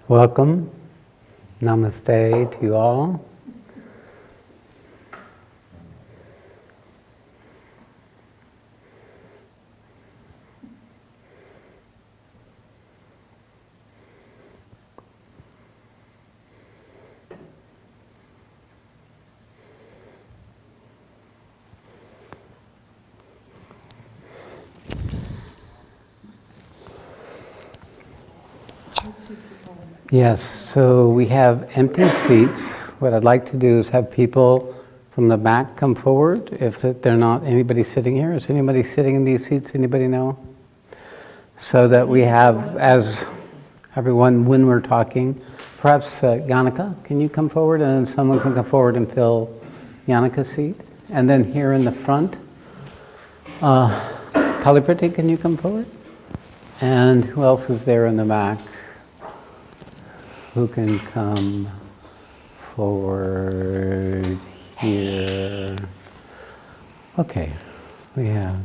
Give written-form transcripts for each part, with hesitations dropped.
Welcome. Namaste to you all. Yes, so we have empty seats. What I'd like to do is have people from the back come forward if they're not anybody sitting here. Is anybody sitting in these seats? Anybody know? So that we have, as everyone, when we're talking, perhaps Yannicka, can you come forward and then someone can come forward and fill Yannicka's seat? And then here in the front, Kalipriti, can you come forward? And who else is there in the back? Who can come forward here? Okay, we have.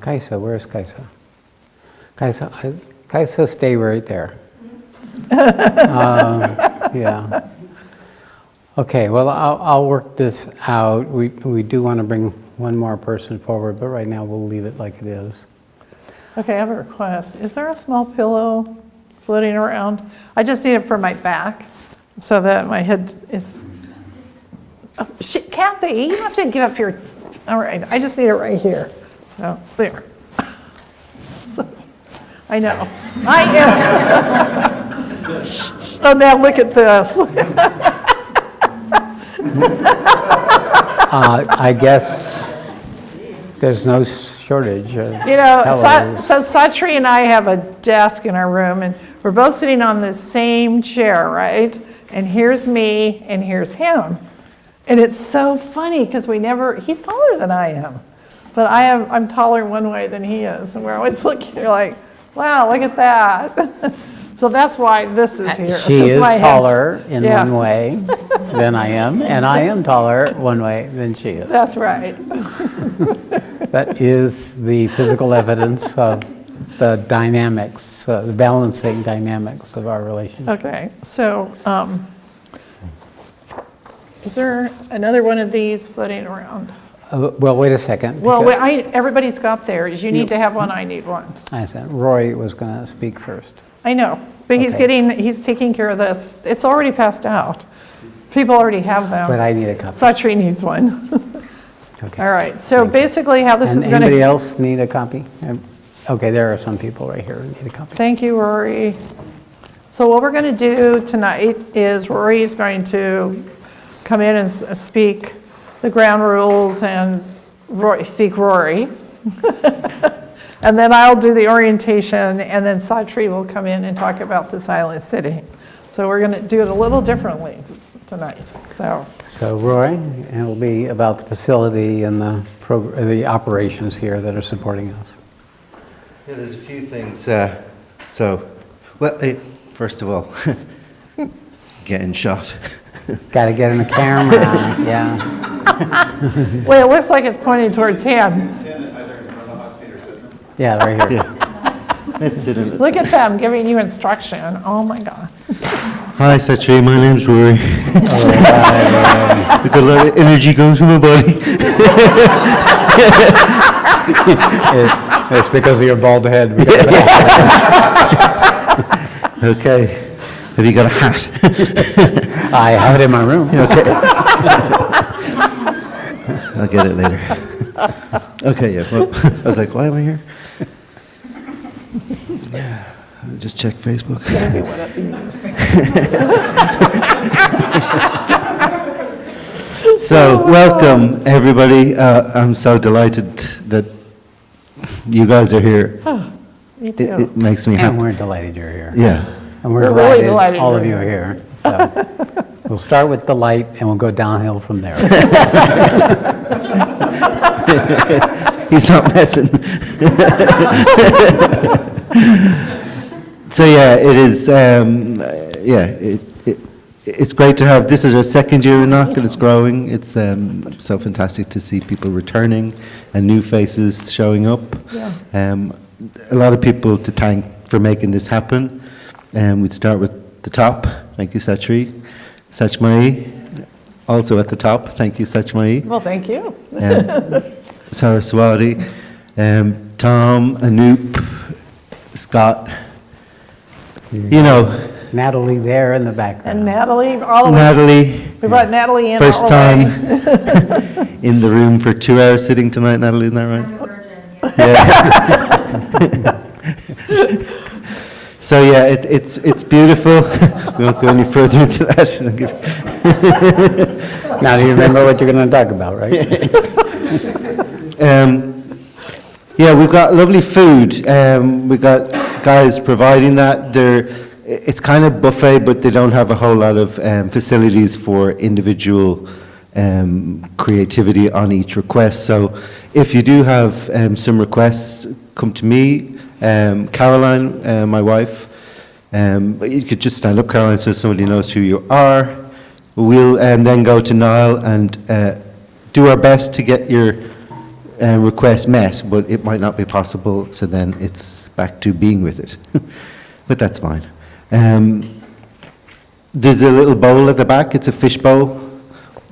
Kaisa, where's Kaisa? Kaisa, stay right there. Yeah. Okay, well, I'll work this out. We do want to bring one more person forward, but right now we'll leave it like it is. Okay, I have a request. Is there a small pillow floating around? I just need it for my back so that my head is... Oh, shit, Kathy, you have to give up your... All right, I just need it right here. So, there. I know. Oh, now look at this. I guess there's no shortage of pillows. So Satri and I have a desk in our room, and we're both sitting on the same chair, right? And here's me, and here's him. And it's so funny, because he's taller than I am. But I'm taller one way than he is. And we're always looking, you're like, wow, look at that. So that's why this is here. She is taller in one way than I am, and I am taller one way than she is. That's right. That is the physical evidence of the dynamics, the balancing dynamics of our relationship. Okay, so is there another one of these floating around? Well, wait a second. Well, everybody's got theirs. You need to have one, I need one. I said Roy was going to speak first. I know, but he's taking care of this. It's already passed out. People already have them. But I need a copy. Satri needs one. Okay. All right, so basically how this is going to... Anybody else need a copy? Okay, there are some people right here who need a copy. Thank you, Rory. So what we're going to do tonight is Rory's going to come in and speak the ground rules and speak Rory. And then I'll do the orientation, and then Satri will come in and talk about the silent sitting. So we're going to do it a little differently tonight. So Roy, it will be about the facility and the operations here that are supporting us. Yeah, there's a few things. First of all, getting shot. Got to get in the camera, yeah. Well, it looks like it's pointing towards him. Yeah, right here. Yeah. Let's sit in it. Look at them giving you instruction. Oh my God. Hi, Satri. My name's Rory. We've got a lot of energy going through my body. It's because of your bald head. Okay. Have you got a hat? I have it in my room. Okay. I'll get it later. Okay, yeah. Well, I was like, why am I here? Yeah. Just check Facebook. So, welcome everybody. I'm so delighted that you guys are here. Oh, me too. It makes me And happy. we're delighted you're here. Yeah. And we're We're really delighted delighted all you're of you are here. So we'll start with the light and we'll go downhill from there. He's not messing. So yeah, it is. it's great to have, this is our second year in Knock and it's growing. It's so fantastic to see people returning and new faces showing up. Yeah. A lot of people to thank for making this happen. We'd start with the top. Thank you, Satri. Satchmai, also at the top. Thank you, Satchmai. Well, thank you. Saraswati, Tom, Anoop, Scott. You know, Natalie there in the background. And Natalie, all the way. Natalie. We brought Natalie in First all the time way. in the room for 2 hours sitting tonight, Natalie, isn't that right? Yeah. So yeah, it's beautiful. We won't go any further into that. Now, do you remember what you're going to talk about, right? Yeah, we've got lovely food. We've got guys providing that. It's kind of buffet, but they don't have a whole lot of facilities for individual creativity on each request. So if you do have some requests, come to me, Caroline, my wife. But you could just stand up, Caroline, so somebody knows who you are. We'll then go to Niall and do our best to get your request met, but it might not be possible, so then it's back to being with it. But that's fine. There's a little bowl at the back. It's a fish bowl.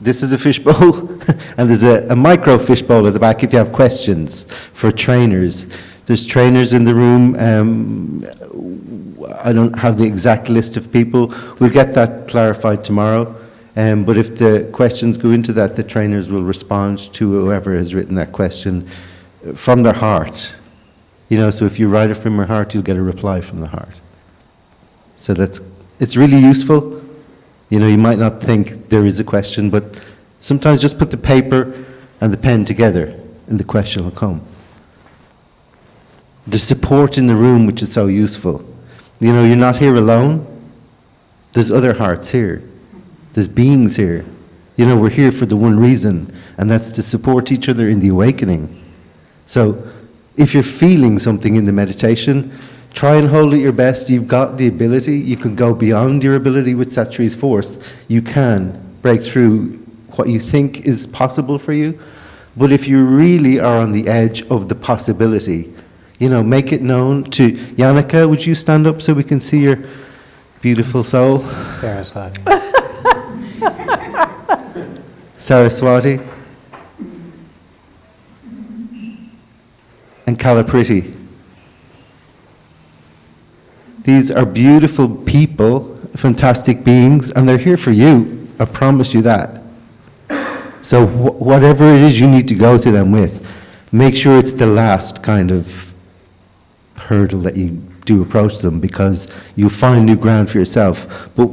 This is a fish bowl. And there's a micro fish bowl at the back if you have questions for trainers. There's trainers in the room. I don't have the exact list of people. We'll get that clarified tomorrow. But if the questions go into that, the trainers will respond to whoever has written that question from their heart. You know, so if you write it from your heart, you'll get a reply from the heart. So it's really useful. You know, you might not think there is a question, but sometimes just put the paper and the pen together and the question will come. There's support in the room, which is so useful. You know, you're not here alone. There's other hearts here. There's beings here. You know, we're here for the one reason, and that's to support each other in the awakening. So if you're feeling something in the meditation, try and hold it your best. You've got the ability. You can go beyond your ability with Satri's force. You can break through what you think is possible for you. But if you really are on the edge of the possibility, you know, make it known to Yannicka. Would you stand up so we can see your beautiful soul? Saraswati. Saraswati. And Kalapriti. These are beautiful people, fantastic beings, and they're here for you. I promise you that. So whatever it is you need to go to them with, make sure it's the last kind of hurdle that you do approach them, because you'll find new ground for yourself. But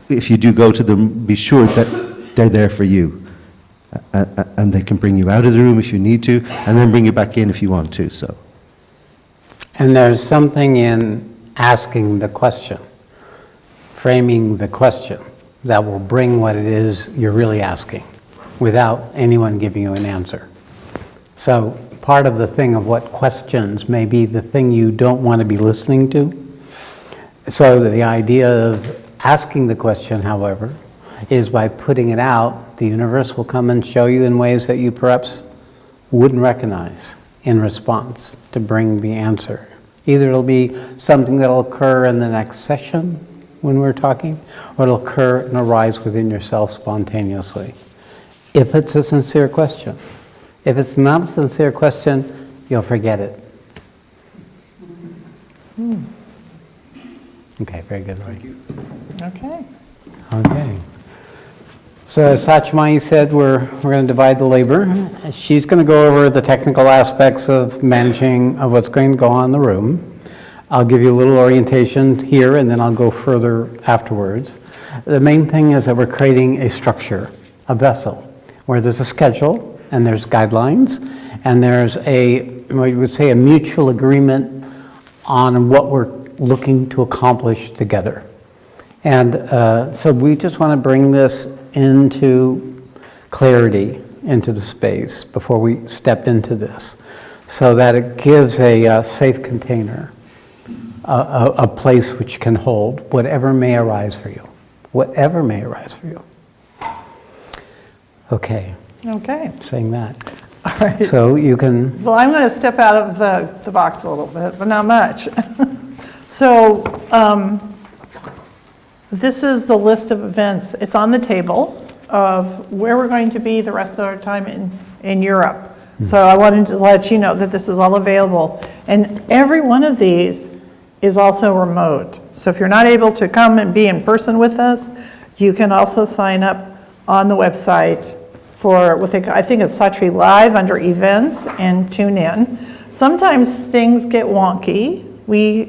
if you do go to them, be sure that they're there for you. And they can bring you out of the room if you need to, and then bring you back in if you want to. So. And there's something in asking the question, framing the question, that will bring what it is you're really asking without anyone giving you an answer. So part of the thing of what questions may be the thing you don't want to be listening to. So the idea of asking the question, however, is by putting it out, the universe will come and show you in ways that you perhaps wouldn't recognize in response to bring the answer. Either it'll be something that'll occur in the next session when we're talking, or it'll occur and arise within yourself spontaneously, if it's a sincere question. If it's not a sincere question, you'll forget it. Okay, very good, Roy. Thank you. Okay. Okay. So as Satchmai said, we're going to divide the labor. She's going to go over the technical aspects of managing of what's going to go on in the room. I'll give you a little orientation here, and then I'll go further afterwards. The main thing is that we're creating a structure, a vessel, where there's a schedule, and there's guidelines, and there's we would say a mutual agreement on what we're looking to accomplish together. And so we just want to bring this into clarity, into the space before we step into this, so that it gives a safe container, a place which can hold whatever may arise for you, whatever may arise for you. Okay, Okay, saying that. all right. So you can, Well, I'm going to step out of the box a little bit, but not much. So this is the list of events. It's on the table of where we're going to be the rest of our time in Europe. So I wanted to let you know that this is all available. And every one of these is also remote. So if you're not able to come and be in person with us, you can also sign up on the website for, I think it's Satri Live under events, and tune in. Sometimes things get wonky. We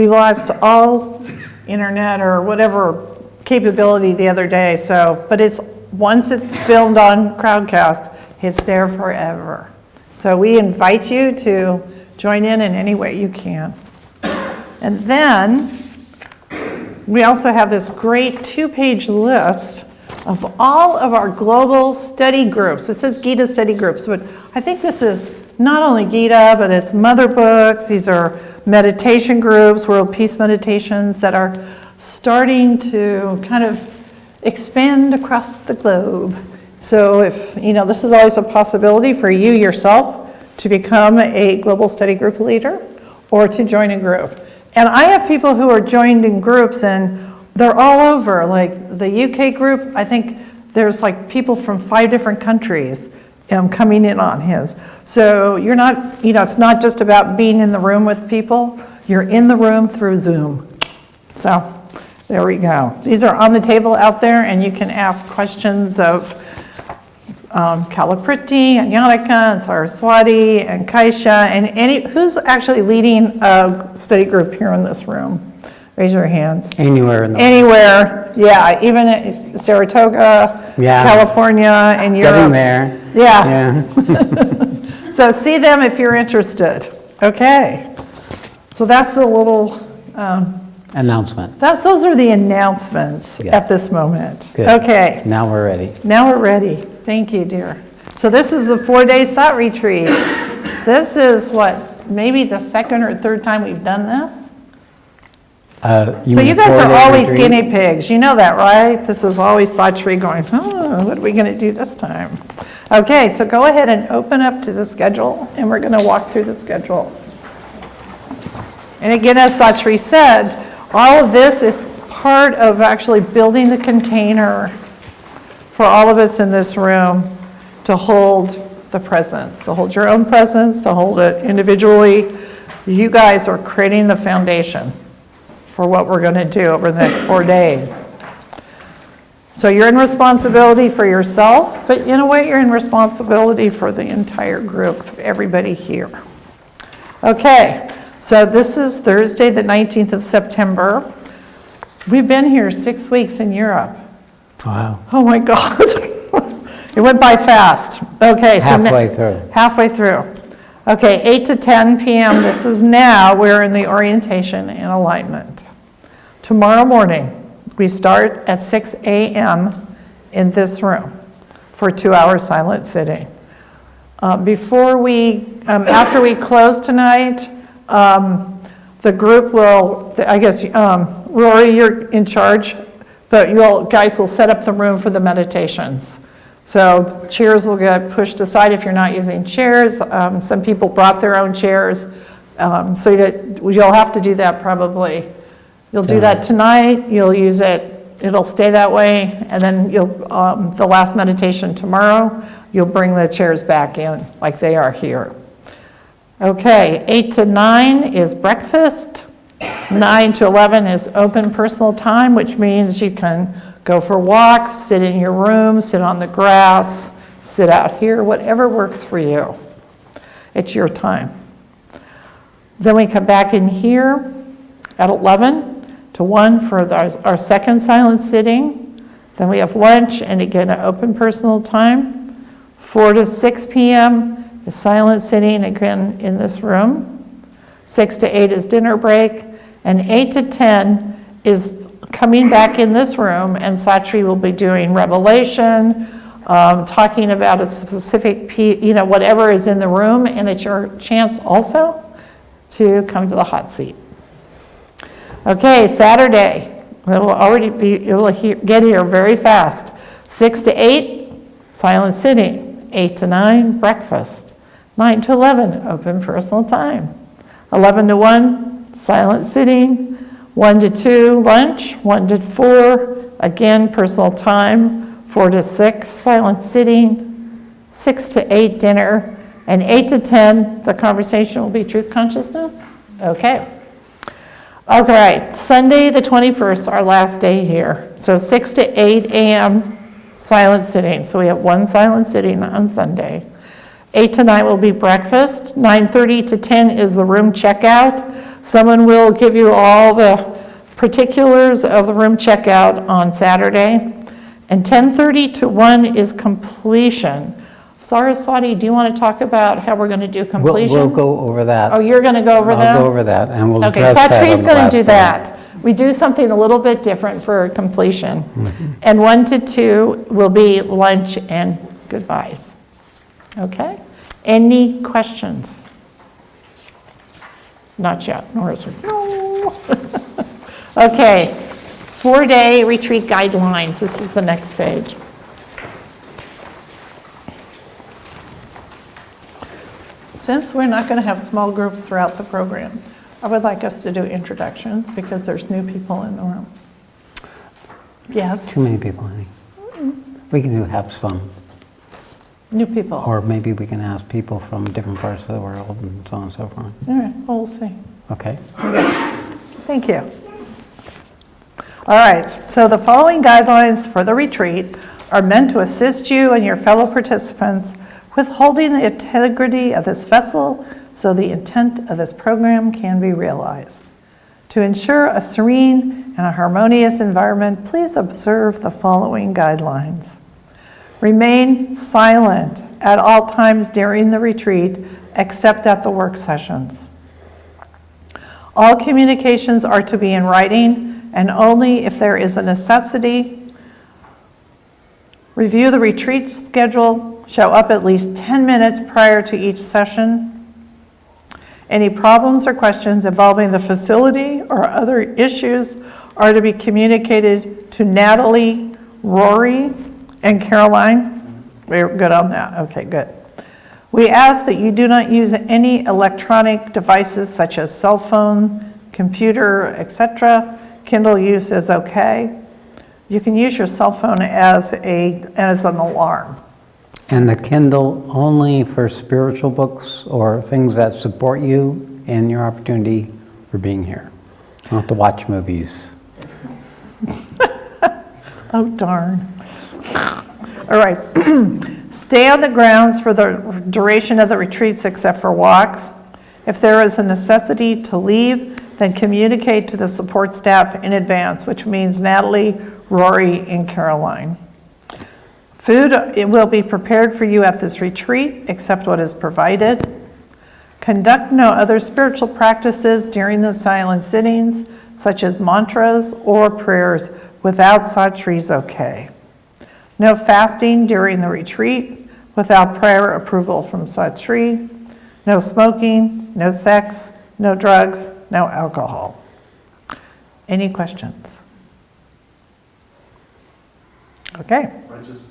lost all internet or whatever capability the other day, but once it's filmed on Crowdcast, it's there forever. So we invite you to join in any way you can. And then we also have this great 2-page list of all of our global study groups. It says Gita study groups, but I think this is not only Gita, but it's mother books. These are meditation groups, world peace meditations that are starting to kind of expand across the globe. So if, this is always a possibility for you yourself to become a global study group leader or to join a group. And I have people who are joined in groups and they're all over, like the UK group, I think there's like people from 5 different countries coming in on his. So you're not, it's not just about being in the room with people, you're in the room through Zoom. So there we go. These are on the table out there and you can ask questions of Kalapriti and Yannicka and Saraswati and Kaisha and who's actually leading a study group here in this room? Raise your hands. anywhere in the Anywhere, yeah, even at Saratoga, Yeah. California, and Europe. Getting there. Yeah, Yeah. so see them if you're interested. Okay, so that's the little, Announcement. those are the announcements Yeah. at this moment. Good. Okay, Now we're ready. now we're ready. Thank you, dear. So this is the 4-day SAT retreat. This is maybe the second or third time we've done this? So mean you a guys are 4-day always retreat? guinea pigs, you know that, right? This is always Satri going, what are we gonna do this time? Okay, so go ahead and open up to the schedule, and we're gonna walk through the schedule. And again, as Satri said, all of this is part of actually building the container for all of us in this room to hold the presence, to hold your own presence, to hold it individually. You guys are creating the foundation for what we're going to do over the next 4 days. So you're in responsibility for yourself, but in a way you're in responsibility for the entire group, everybody here. Okay, so this is Thursday, the 19th of September. We've been here 6 weeks in Europe. Wow. Oh my God. It went by fast. Okay. So Halfway through. Halfway through. Okay, 8 to 10 p.m. This is now. We're in the orientation and alignment. Tomorrow morning, we start at 6 a.m. in this room for 2-hour silent sitting. After we close tonight, the group will, I guess, Rory, you're in charge, but you guys will set up the room for the meditations. So chairs will get pushed aside if you're not using chairs. Some people brought their own chairs, so that you'll have to do that probably. You'll do that tonight, you'll use it, it'll stay that way, and then the last meditation tomorrow, you'll bring the chairs back in like they are here. Okay, 8 to 9 is breakfast. 9 to 11 is open personal time, which means you can go for walks, sit in your room, sit on the grass, sit out here, whatever works for you. It's your time. Then we come back in here at 11 to 1 for our second silent sitting. Then we have lunch and again an open personal time. 4 to 6 p.m. is silent sitting again in this room. 6 to 8 is dinner break. And 8 to 10 is coming back in this room, and Satri will be doing revelation, talking about a specific piece, whatever is in the room, and it's your chance also to come to the hot seat. Okay, Saturday, Get here very fast. 6 to 8, silent sitting. 8 to 9, breakfast. 9 to 11, open personal time. 11 to 1, silent sitting. 1 to 2, lunch. 1 to 4, again, personal time. 4 to 6, silent sitting. 6 to 8, dinner. And 8 to 10, the conversation will be truth consciousness. Okay. All right, Sunday the 21st, our last day here. So 6 to 8 a.m. silent sitting. So we have one silent sitting on Sunday. 8 to 9 will be breakfast. 9:30 to 10 is the room checkout. Someone will give you all the particulars of the room checkout on Saturday. And 10:30 to 1 is completion. Saraswati, do you want to talk about how we're going to do completion? We'll go over that. Oh, you're going to go over that? I'll go over that, and we'll Okay, address that Satri's on the going last to do time. that. We do something a little bit different for completion. And 1 to 2 will be lunch and goodbyes. Okay? Any questions? Not yet. Nor is there. No. Okay. 4-day retreat guidelines. This is the next page. Since we're not going to have small groups throughout the program, I would like us to do introductions because there's new people in the room. Yes, Too many people, honey. We can have some, new people. or maybe we can ask people from different parts of the world and so on and so forth. All right, well, we'll see. Okay? Thank you. All right, so the following guidelines for the retreat are meant to assist you and your fellow participants with holding the integrity of this vessel so the intent of this program can be realized. To ensure a serene and a harmonious environment, please observe the following guidelines. Remain silent at all times during the retreat, except at the work sessions. All communications are to be in writing, and only if there is a necessity. Review the retreat schedule. Show up at least 10 minutes prior to each session. Any problems or questions involving the facility or other issues are to be communicated to Natalie, Rory, and Caroline. We're good on that. Okay, good. We ask that you do not use any electronic devices such as cell phone, computer, etc. Kindle use is okay. You can use your cell phone as an alarm. And the Kindle only for spiritual books or things that support you and your opportunity for being here. You don't have to watch movies. Oh, darn. All right. Stay on the grounds for the duration of the retreats except for walks. If there is a necessity to leave, then communicate to the support staff in advance, which means Natalie, Rory, and Caroline. Food it will be prepared for you at this retreat, except what is provided. Conduct no other spiritual practices during the silent sittings, such as mantras or prayers, without Satri's okay. No fasting during the retreat without prior approval from Satri. No smoking, no sex, no drugs, no alcohol. Any questions? Okay.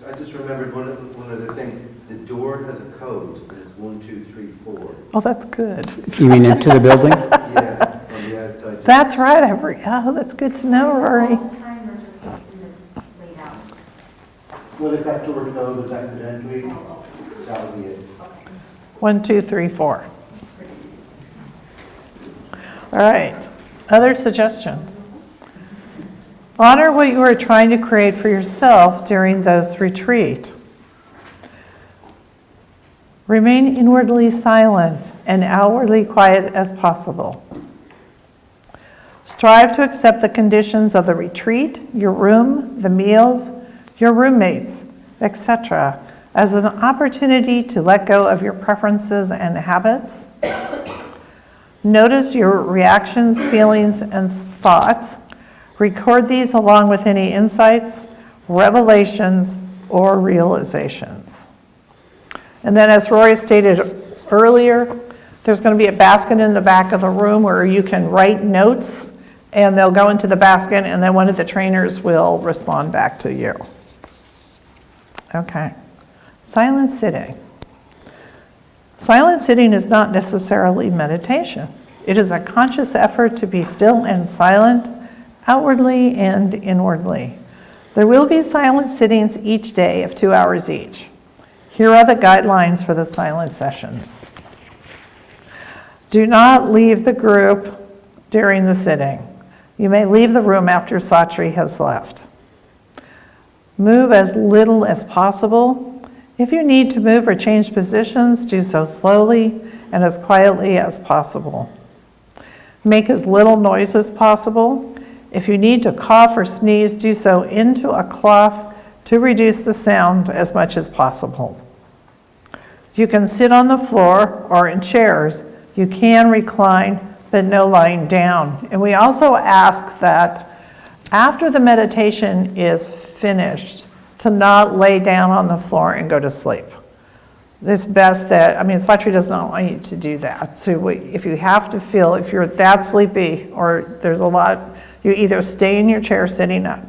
I just remembered one other thing. The door has a code, and it's 1, 2, 3, 4. Oh, that's good. You mean into the building? Yeah, from the outside. That's right. Oh, that's good to know, Rory. Time or just laid out? Well, if that door closes accidentally, that'll be it. 1, 2, 3, 4. All right. Other suggestions? Honor what you are trying to create for yourself during this retreat. Remain inwardly silent and outwardly quiet as possible. Strive to accept the conditions of the retreat, your room, the meals, your roommates, etc., as an opportunity to let go of your preferences and habits. Notice your reactions, feelings, and thoughts. Record these along with any insights, revelations, or realizations. And then, as Rory stated earlier, there's going to be a basket in the back of the room where you can write notes and they'll go into the basket, and then one of the trainers will respond back to you. Okay. Silent sitting. Silent sitting is not necessarily meditation. It is a conscious effort to be still and silent, outwardly and inwardly. There will be silent sittings each day of 2 hours each. Here are the guidelines for the silent sessions. Do not leave the group during the sitting. You may leave the room after Satri has left. Move as little as possible. If you need to move or change positions, do so slowly and as quietly as possible. Make as little noise as possible. If you need to cough or sneeze, do so into a cloth to reduce the sound as much as possible. You can sit on the floor or in chairs. You can recline, but no lying down. And we also ask that after the meditation is finished, to not lay down on the floor and go to sleep. It's best that, Satri does not want you to do that. So if you have to feel, if you're that sleepy or there's a lot, you either stay in your chair sitting up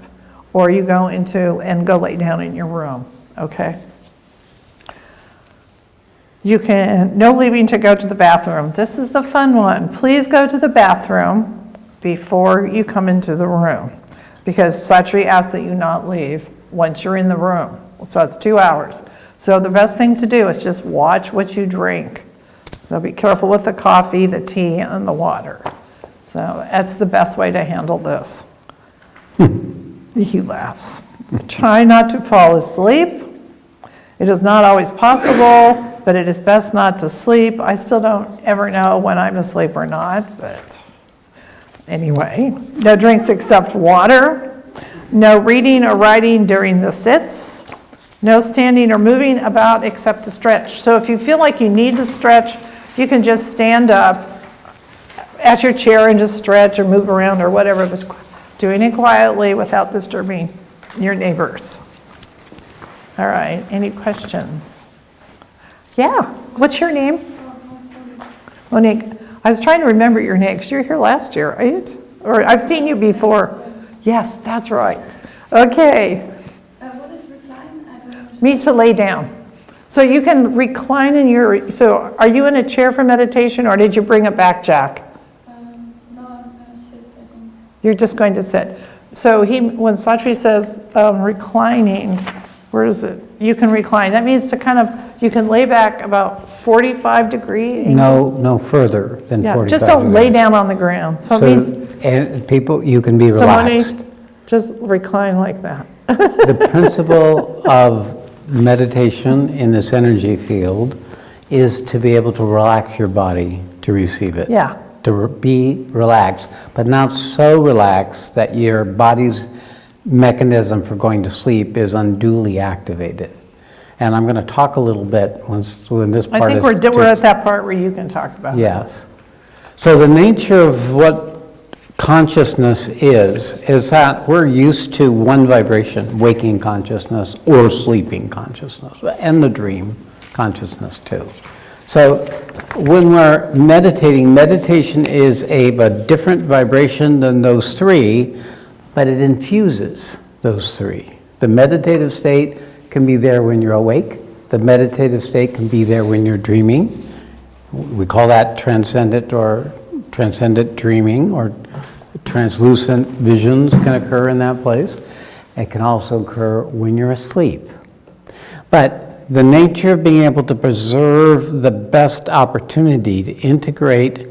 or you go into and go lay down in your room, okay? You can, no leaving to go to the bathroom. This is the fun one. Please go to the bathroom before you come into the room, because Satri asks that you not leave once you're in the room. So it's 2 hours. So the best thing to do is just watch what you drink. So be careful with the coffee, the tea, and the water. So that's the best way to handle this. He laughs. Try not to fall asleep. It is not always possible, but it is best not to sleep. I still don't ever know when I'm asleep or not, but anyway. No drinks except water. No reading or writing during the sits. No standing or moving about except to stretch. So if you feel like you need to stretch, you can just stand up at your chair and just stretch or move around or whatever, but doing it quietly without disturbing your neighbors. All right, any questions? Yeah, what's your name? Monique. I was trying to remember your name because you were here last year, right? Or I've seen you before. Yes, that's right. Okay. What is recline? I don't understand. Means to lay down. So you can recline in your, so are you in a chair for meditation or did you bring it back, Jack? No, I'm gonna sit, I think. You're just going to sit. So when Satri says reclining, where is it? You can recline. That means to kind of, you can lay back about 45 degree. No further than 45 Yeah, just don't lay degrees. down on the ground. So it So, means, and people, you can be so Monique, relaxed. just recline like that. The principle of meditation in this energy field is to be able to relax your body to receive it. Yeah. To be relaxed, but not so relaxed that your body's mechanism for going to sleep is unduly activated. And I'm going to talk a little bit when this part I think is... we're at that part where you can talk about it. Yes. So the nature of what consciousness is that we're used to one vibration, waking consciousness or sleeping consciousness, and the dream consciousness too. So when we're meditating, meditation is a different vibration than those three, but it infuses those three. The meditative state can be there when you're awake. The meditative state can be there when you're dreaming. We call that transcendent dreaming, or translucent visions can occur in that place. It can also occur when you're asleep. But the nature of being able to preserve the best opportunity to integrate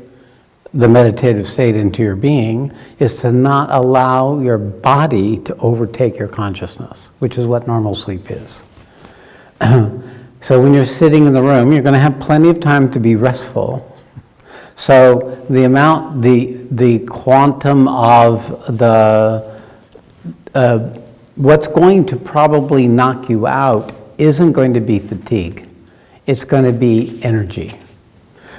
the meditative state into your being is to not allow your body to overtake your consciousness, which is what normal sleep is. So when you're sitting in the room, you're going to have plenty of time to be restful. So the quantum of what's going to probably knock you out isn't going to be fatigue. It's going to be energy,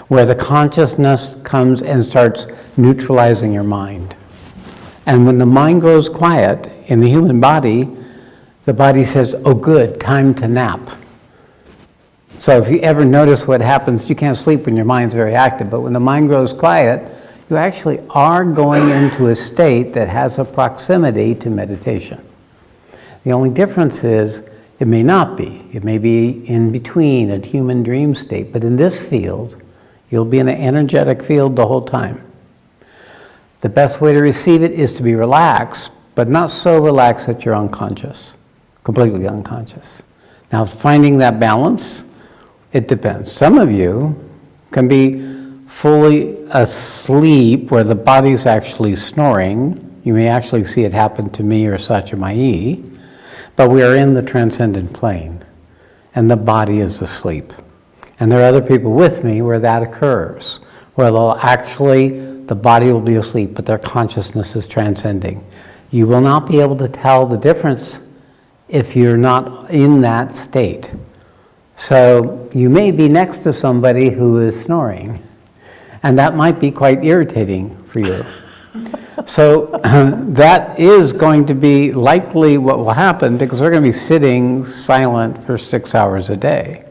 where the consciousness comes and starts neutralizing your mind. And when the mind grows quiet in the human body, the body says, oh good, time to nap. So if you ever notice what happens, you can't sleep when your mind's very active, but when the mind grows quiet, you actually are going into a state that has a proximity to meditation. The only difference is it may not be. It may be in between a human dream state, but in this field, you'll be in an energetic field the whole time. The best way to receive it is to be relaxed, but not so relaxed that you're unconscious, completely unconscious. Now, finding that balance, it depends. Some of you can be fully asleep where the body's actually snoring. You may actually see it happen to me or Satyamai, but we are in the transcendent plane, and the body is asleep. And there are other people with me where that occurs, where they'll actually, the body will be asleep, but their consciousness is transcending. You will not be able to tell the difference if you're not in that state. So you may be next to somebody who is snoring, and that might be quite irritating for you. So that is going to be likely what will happen, because we're going to be sitting silent for 6 hours a day.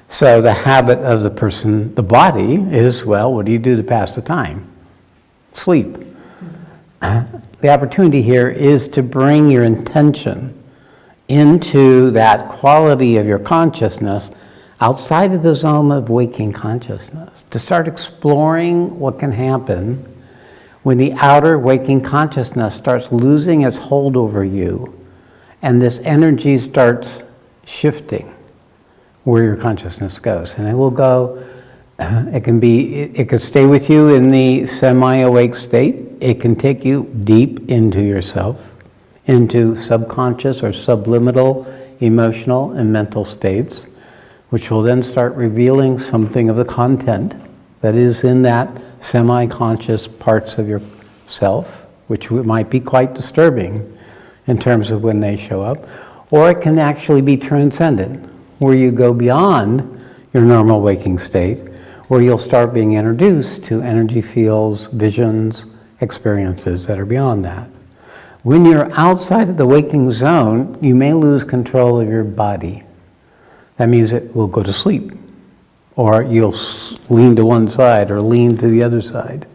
So the habit of the person, the body, is, well, what do you do to pass the time? Sleep. The opportunity here is to bring your intention into that quality of your consciousness outside of the zone of waking consciousness, to start exploring what can happen when the outer waking consciousness starts losing its hold over you, and this energy starts shifting where your consciousness goes. And it will go, it could stay with you in the semi-awake state. It can take you deep into yourself, into subconscious or subliminal emotional and mental states, which will then start revealing something of the content that is in that semi-conscious parts of yourself, which might be quite disturbing in terms of when they show up. Or it can actually be transcendent, where you go beyond your normal waking state, where you'll start being introduced to energy fields, visions, experiences that are beyond that. When you're outside of the waking zone, you may lose control of your body. That means it will go to sleep, or you'll lean to one side or lean to the other side.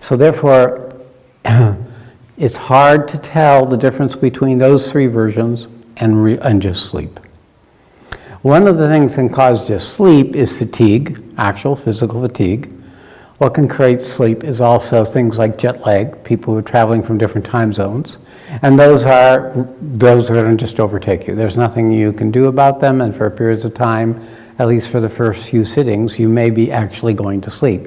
So therefore, it's hard to tell the difference between those three versions and just sleep. One of the things that can cause just sleep is fatigue, actual physical fatigue. What can create sleep is also things like jet lag, people who are traveling from different time zones. And those are going to just overtake you. There's nothing you can do about them, and for periods of time, at least for the first few sittings, you may be actually going to sleep.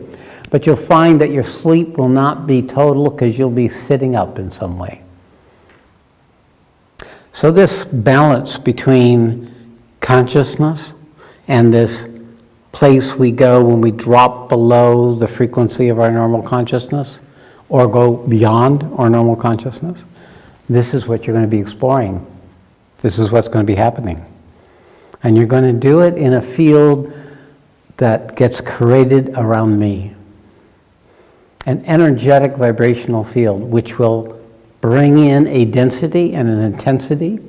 But you'll find that your sleep will not be total because you'll be sitting up in some way. So this balance between consciousness and this place we go when we drop below the frequency of our normal consciousness or go beyond our normal consciousness, this is what you're going to be exploring. This is what's going to be happening. And you're going to do it in a field that gets created around me. An energetic vibrational field which will bring in a density and an intensity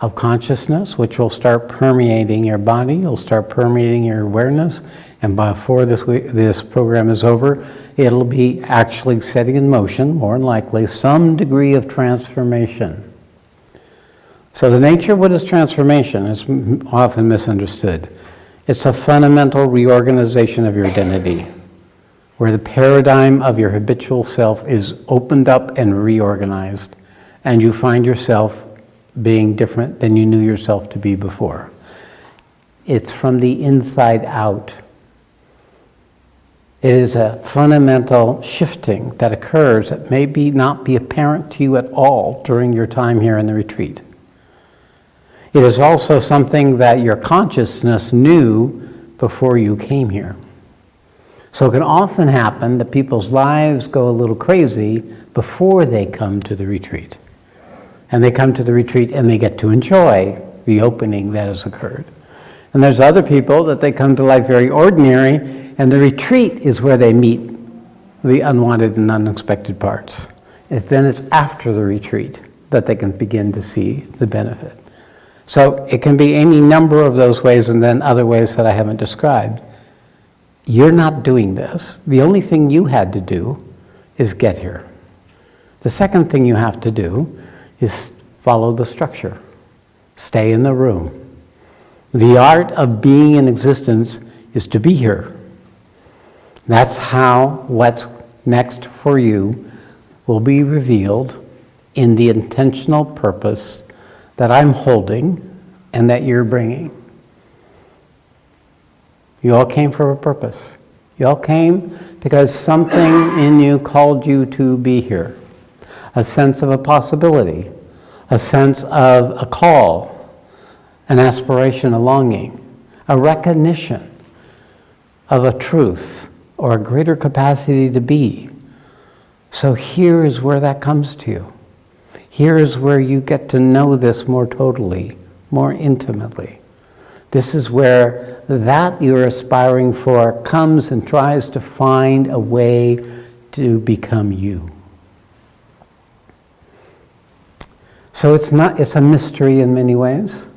of consciousness, which will start permeating your body, it'll start permeating your awareness, and before this program is over, it'll be actually setting in motion, more than likely, some degree of transformation. So the nature of what is transformation is often misunderstood. It's a fundamental reorganization of your identity, where the paradigm of your habitual self is opened up and reorganized, and you find yourself being different than you knew yourself to be before. It's from the inside out. It is a fundamental shifting that occurs that may not be apparent to you at all during your time here in the retreat. It is also something that your consciousness knew before you came here. So it can often happen that people's lives go a little crazy before they come to the retreat. And they come to the retreat and they get to enjoy the opening that has occurred. And there's other people that they come to life very ordinary, and the retreat is where they meet the unwanted and unexpected parts. Then it's after the retreat that they can begin to see the benefit. So it can be any number of those ways, and then other ways that I haven't described. You're not doing this. The only thing you had to do is get here. The second thing you have to do is follow the structure. Stay in the room. The art of being in existence is to be here. That's how what's next for you will be revealed in the intentional purpose that I'm holding and that you're bringing. You all came for a purpose. You all came because something in you called you to be here. A sense of a possibility, a sense of a call, an aspiration, a longing, a recognition of a truth or a greater capacity to be. So here is where that comes to you. Here is where you get to know this more totally, more intimately. This is where that you're aspiring for comes and tries to find a way to become you. So it's a mystery in many ways.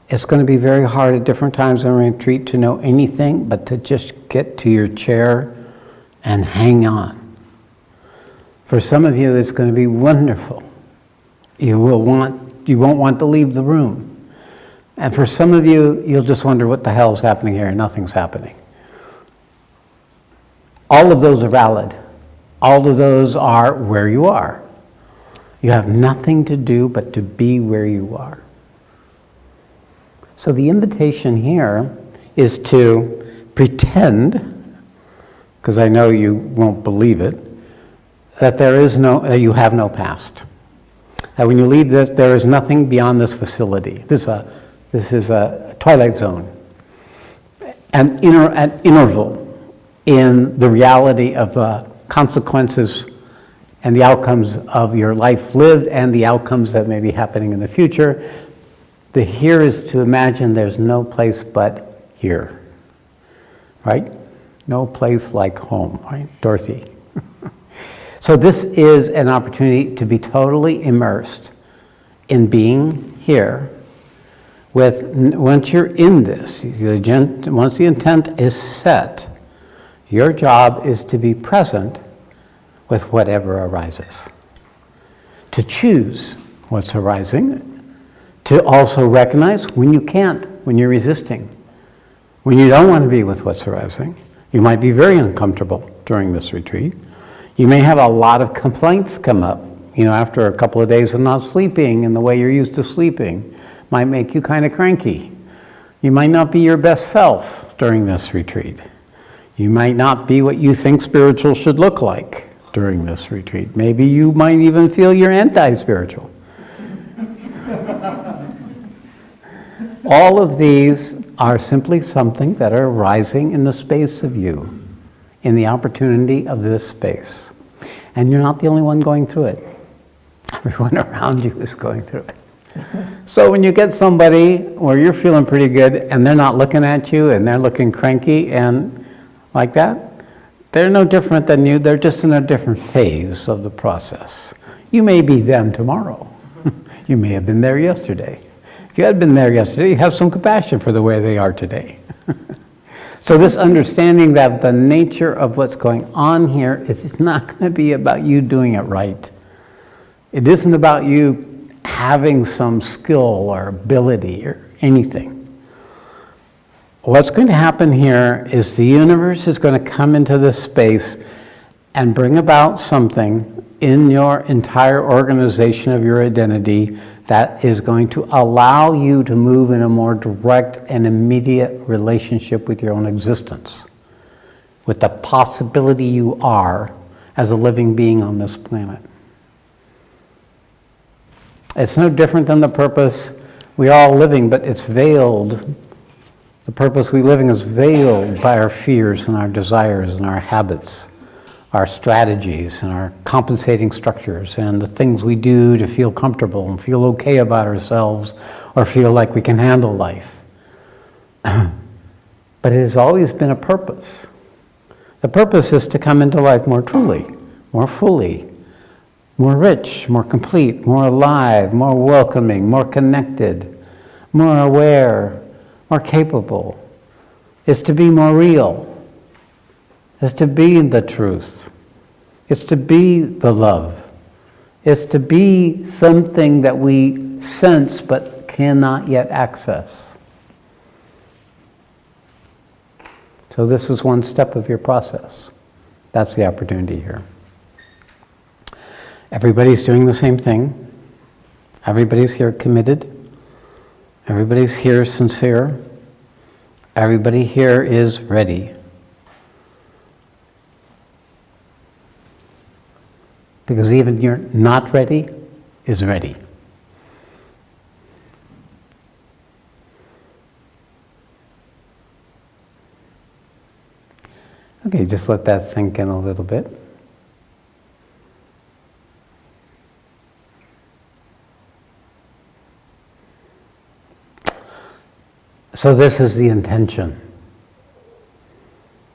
It's going to be very hard at different times in a retreat to know anything but to just get to your chair and hang on. For some of you, it's going to be wonderful. You won't want to leave the room. And for some of you, you'll just wonder what the hell is happening here, and nothing's happening. All of those are valid. All of those are where you are. You have nothing to do but to be where you are. So the invitation here is to pretend, because I know you won't believe it, that you have no past. That when you leave this, there is nothing beyond this facility. This is a twilight zone, an interval in the reality of the consequences and the outcomes of your life lived and the outcomes that may be happening in the future. The here is to imagine there's no place but here, right? No place like home, right? Dorothy. So this is an opportunity to be totally immersed in being here. Once you're in this, once the intent is set, your job is to be present with whatever arises. To choose what's arising, to also recognize when you can't, when you're resisting, when you don't want to be with what's arising. You might be very uncomfortable during this retreat. You may have a lot of complaints come up, after a couple of days of not sleeping and the way you're used to sleeping might make you kind of cranky. You might not be your best self during this retreat. You might not be what you think spiritual should look like during this retreat. Maybe you might even feel you're anti-spiritual. All of these are simply something that are arising in the space of you, in the opportunity of this space. And you're not the only one going through it. Everyone around you is going through it. So when you get somebody where you're feeling pretty good and they're not looking at you and they're looking cranky and like that, they're no different than you. They're just in a different phase of the process. You may be them tomorrow. You may have been there yesterday. If you had been there yesterday, you have some compassion for the way they are today. So this understanding that the nature of what's going on here is it's not going to be about you doing it right. It isn't about you having some skill or ability or anything. What's going to happen here is the universe is going to come into this space and bring about something in your entire organization of your identity that is going to allow you to move in a more direct and immediate relationship with your own existence, with the possibility you are as a living being on this planet. It's no different than the purpose we're all living, but it's veiled. The purpose we're living is veiled by our fears and our desires and our habits, our strategies and our compensating structures and the things we do to feel comfortable and feel okay about ourselves or feel like we can handle life. But it has always been a purpose. The purpose is to come into life more truly, more fully, more rich, more complete, more alive, more welcoming, more connected, more aware, more capable. It's to be more real. is to be the truth. It's to be the love. It's to be something that we sense but cannot yet access. So this is one step of your process. That's the opportunity here. Everybody's doing the same thing. Everybody's here committed. Everybody's here sincere. Everybody here is ready. Because even you're not ready is ready. Okay, just let that sink in a little bit. So this is the intention.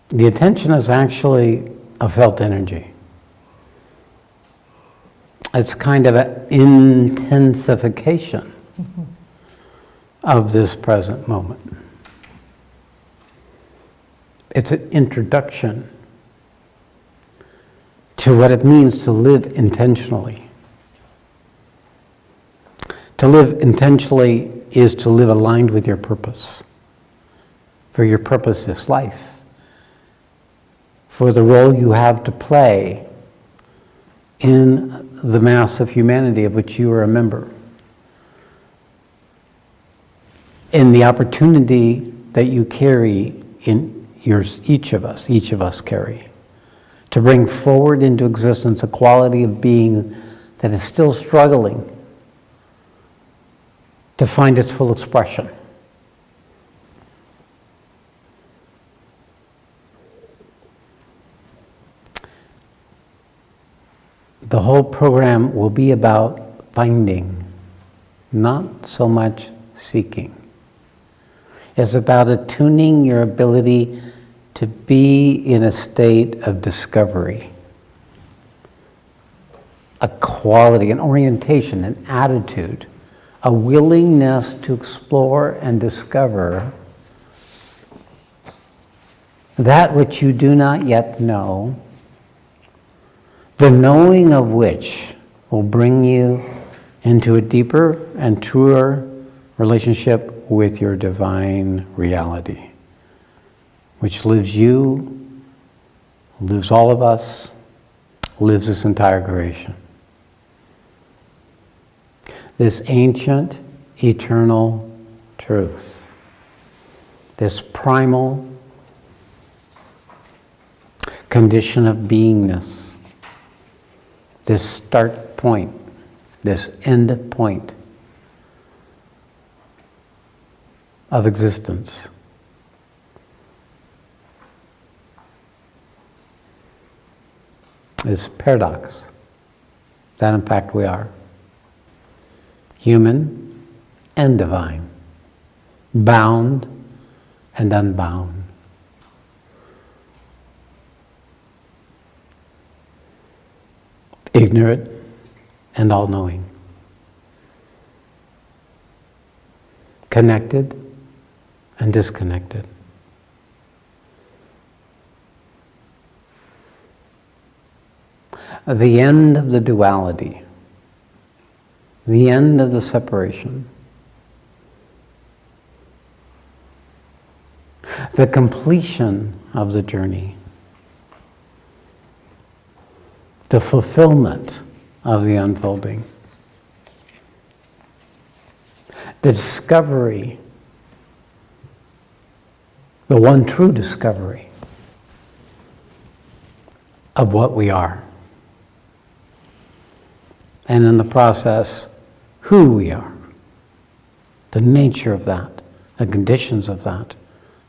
The intention is actually a felt energy. It's kind of an intensification of this present moment. It's an introduction to what it means to live intentionally. To live intentionally is to live aligned with your purpose. For your purpose is life. For the role you have to play in the mass of humanity of which you are a member. In the opportunity that you carry in each of us carry, to bring forward into existence a quality of being that is still struggling to find its full expression. The whole program will be about finding, not so much seeking. It's about attuning your ability to be in a state of discovery, a quality, an orientation, an attitude, a willingness to explore and discover that which you do not yet know, the knowing of which will bring you into a deeper and truer relationship with your divine reality, which lives you, lives all of us, lives this entire creation. This ancient, eternal truth, this primal condition of beingness, this start point, this end point of existence. This paradox, that in fact we are. Human and divine, bound and unbound. Ignorant and all-knowing. Connected and disconnected. The end of the duality, the end of the separation, the completion of the journey, the fulfillment of the unfolding, the discovery, the one true discovery of what we are. And in the process, who we are, the nature of that, the conditions of that,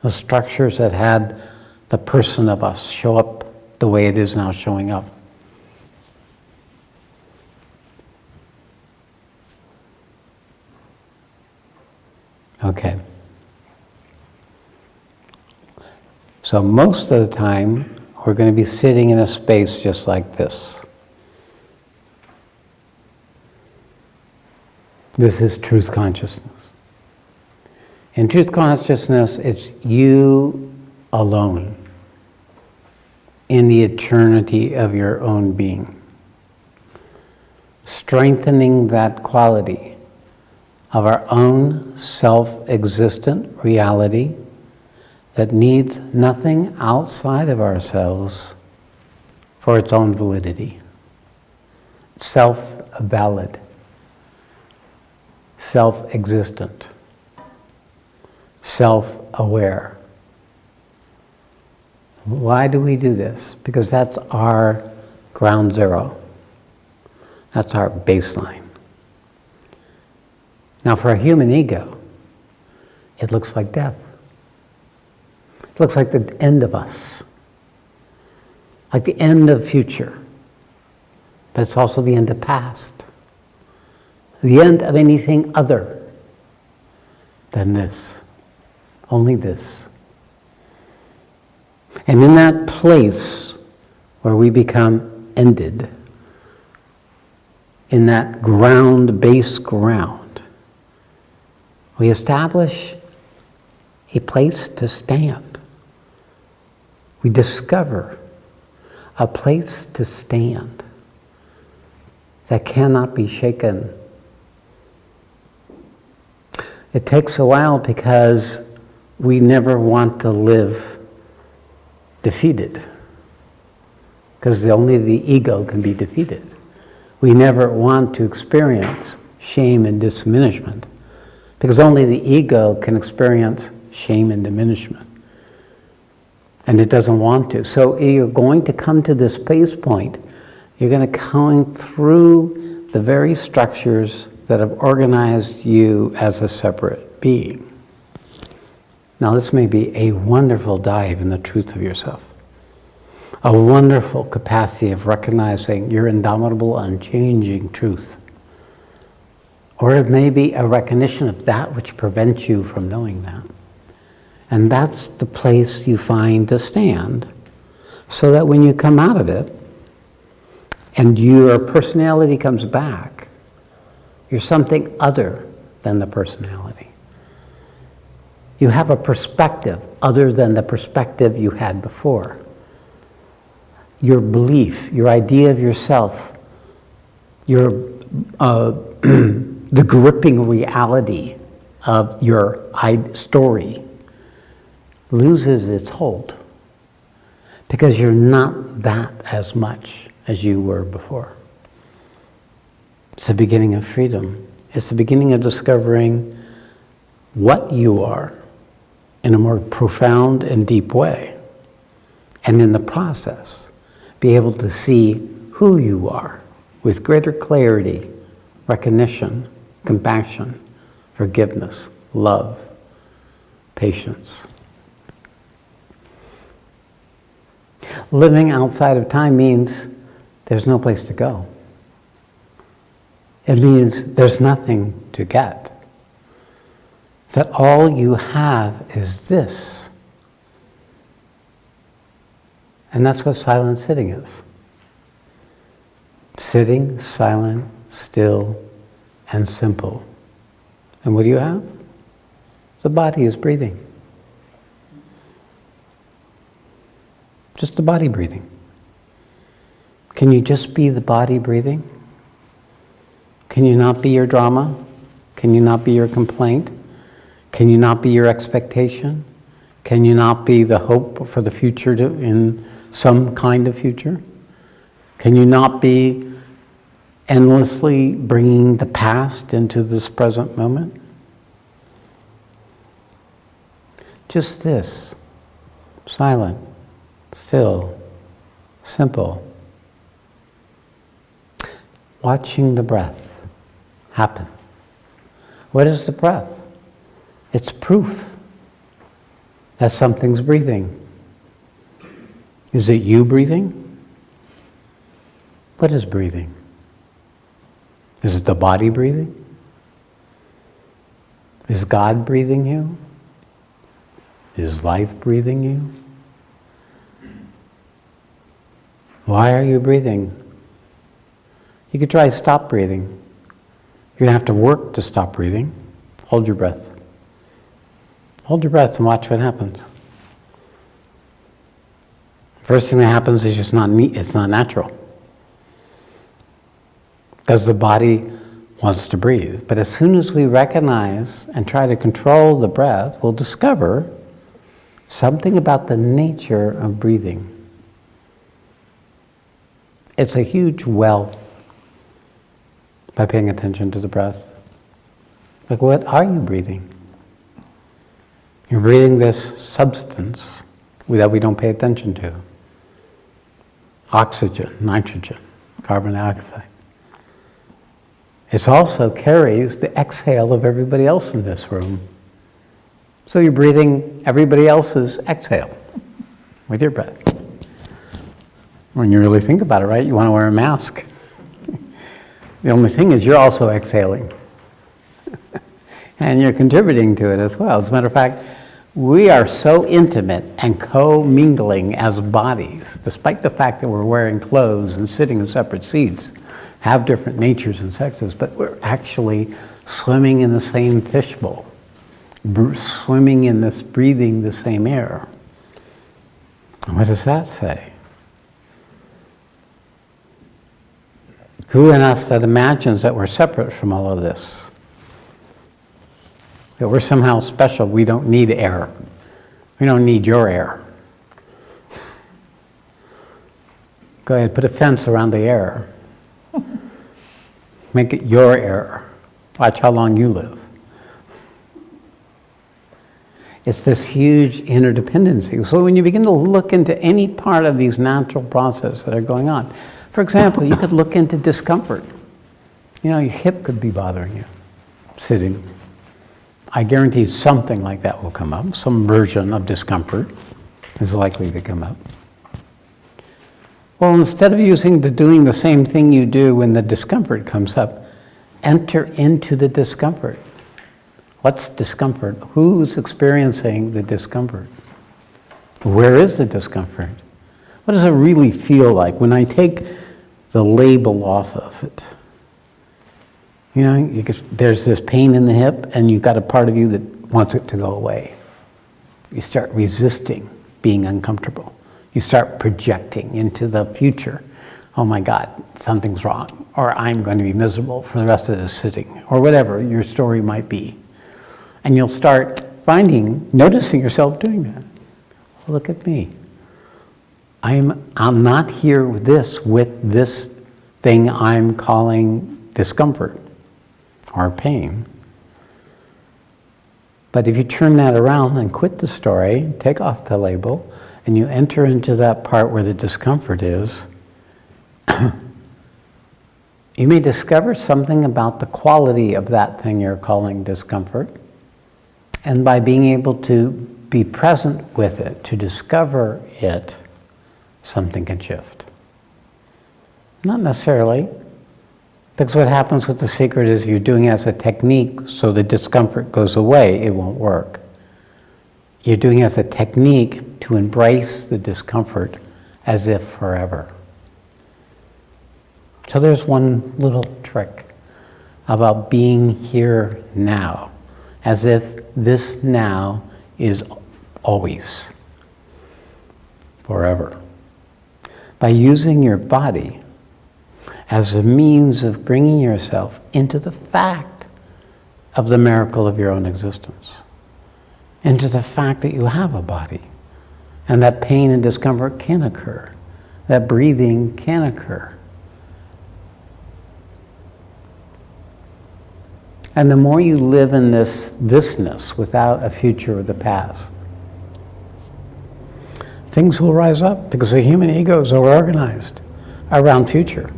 the structures that had the person of us show up the way it is now showing up. Okay. So most of the time, we're going to be sitting in a space just like this. This is truth consciousness. In truth consciousness, it's you alone. in the eternity of your own being. Strengthening that quality of our own self-existent reality that needs nothing outside of ourselves for its own validity. Self-valid, self-existent, self-aware. Why do we do this? Because that's our ground zero. That's our baseline. Now, for a human ego, it looks like death. It looks like the end of us, like the end of future, but it's also the end of past, the end of anything other than this, only this. And in that place where we become ended, in that ground, base ground, we establish a place to stand. We discover a place to stand that cannot be shaken. It takes a while because we never want to live defeated, because only the ego can be defeated. We never want to experience shame and diminishment, because only the ego can experience shame and diminishment. And it doesn't want to. So you're going to come to this base point. You're going to come through the very structures that have organized you as a separate being. Now, this may be a wonderful dive in the truth of yourself, a wonderful capacity of recognizing your indomitable, unchanging truth. Or it may be a recognition of that which prevents you from knowing that. And that's the place you find to stand, so that when you come out of it and your personality comes back, you're something other than the personality. You have a perspective other than the perspective you had before. Your belief, your idea of yourself, your the gripping reality of your story loses its hold, because you're not that as much as you were before. It's the beginning of freedom. It's the beginning of discovering what you are in a more profound and deep way. And in the process, be able to see who you are with greater clarity, recognition, compassion, forgiveness, love, patience. Living outside of time means there's no place to go. It means there's nothing to get. That all you have is this. And that's what silent sitting is. Sitting, silent, still, and simple. And what do you have? The body is breathing. Just the body breathing. Can you just be the body breathing? Can you not be your drama? Can you not be your complaint? Can you not be your expectation? Can you not be the hope for the future in some kind of future? Can you not be endlessly bringing the past into this present moment? Just this, silent, still, simple. Watching the breath happen. What is the breath? It's proof that something's breathing. Is it you breathing? What is breathing? Is it the body breathing? Is God breathing you? Is life breathing you? Why are you breathing? You could try stop breathing. You're going to have to work to stop breathing. Hold your breath. Hold your breath and watch what happens. First thing that happens is it's not natural. Because the body wants to breathe. But as soon as we recognize and try to control the breath, we'll discover something about the nature of breathing. It's a huge wealth by paying attention to the breath. Like, what are you breathing? You're breathing this substance that we don't pay attention to. Oxygen, nitrogen, carbon dioxide. It also carries the exhale of everybody else in this room. So you're breathing everybody else's exhale with your breath. When you really think about it, right, you want to wear a mask. The only thing is you're also exhaling. And you're contributing to it as well. As a matter of fact, we are so intimate and co-mingling as bodies, despite the fact that we're wearing clothes and sitting in separate seats, have different natures and sexes, but we're actually swimming in the same fishbowl, swimming in this, breathing the same air. And what does that say? Who in us that imagines that we're separate from all of this? That we're somehow special, we don't need air. We don't need your air. Go ahead, put a fence around the air. Make it your air. Watch how long you live. It's this huge interdependency. So when you begin to look into any part of these natural processes that are going on, for example, you could look into discomfort. You know, your hip could be bothering you, sitting. I guarantee something like that will come up. Some version of discomfort is likely to come up. Well, instead of doing the same thing you do when the discomfort comes up, enter into the discomfort. What's discomfort? Who's experiencing the discomfort? Where is the discomfort? What does it really feel like when I take the label off of it? You know, there's this pain in the hip, and you've got a part of you that wants it to go away. You start resisting being uncomfortable. You start projecting into the future. Oh my God, something's wrong, or I'm going to be miserable for the rest of this sitting, or whatever your story might be. And you'll start noticing yourself doing that. Look at me. I'm not here with this thing I'm calling discomfort or pain. But if you turn that around and quit the story, take off the label, and you enter into that part where the discomfort is, you may discover something about the quality of that thing you're calling discomfort. And by being able to be present with it, to discover it, something can shift. Not necessarily, because what happens with the secret is you're doing it as a technique so the discomfort goes away, it won't work. You're doing it as a technique to embrace the discomfort as if forever. So there's one little trick about being here now, as if this now is always, forever. By using your body as a means of bringing yourself into the fact of the miracle of your own existence, into the fact that you have a body, and that pain and discomfort can occur, that breathing can occur. And the more you live in thisness without a future or the past, things will rise up because the human egos are organized around future.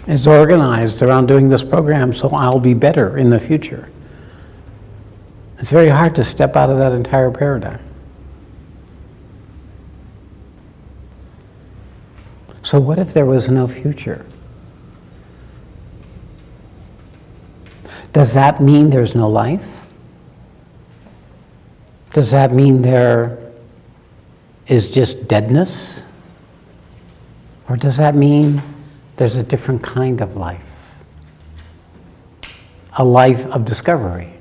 It's organized around doing this program so I'll be better in the future. It's very hard to step out of that entire paradigm. So what if there was no future? Does that mean there's no life? Does that mean there is just deadness? Or does that mean there's a different kind of life? A life of discovery.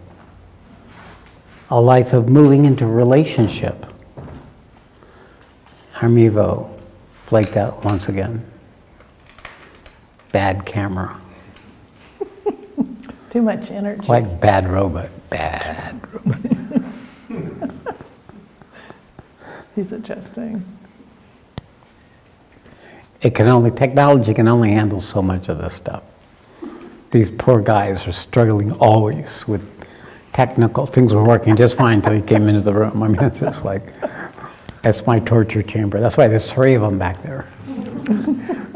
A life of moving into relationship. Harmevo flaked out once again. Bad camera. Too much energy. Like bad robot. Bad robot. He's adjusting. Technology can only handle so much of this stuff. These poor guys are struggling always with technical, things were working just fine until he came into the room. I mean, it's just like, that's my torture chamber. That's why there's 3 of them back there.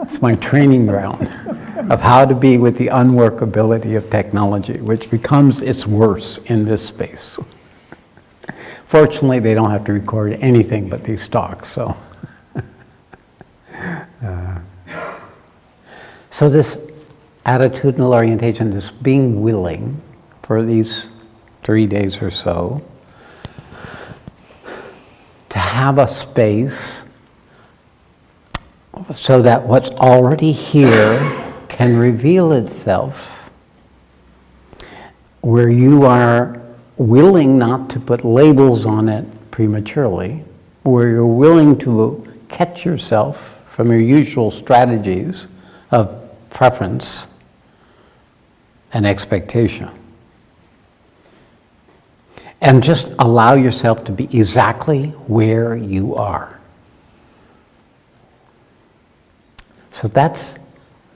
It's my training ground of how to be with the unworkability of technology, which becomes its worse in this space. Fortunately, they don't have to record anything but these talks, so. So this attitudinal orientation, this being willing for these 3 days or so to have a space so that what's already here can reveal itself, where you are willing not to put labels on it prematurely, where you're willing to catch yourself from your usual strategies of preference and expectation. And just allow yourself to be exactly where you are. So that's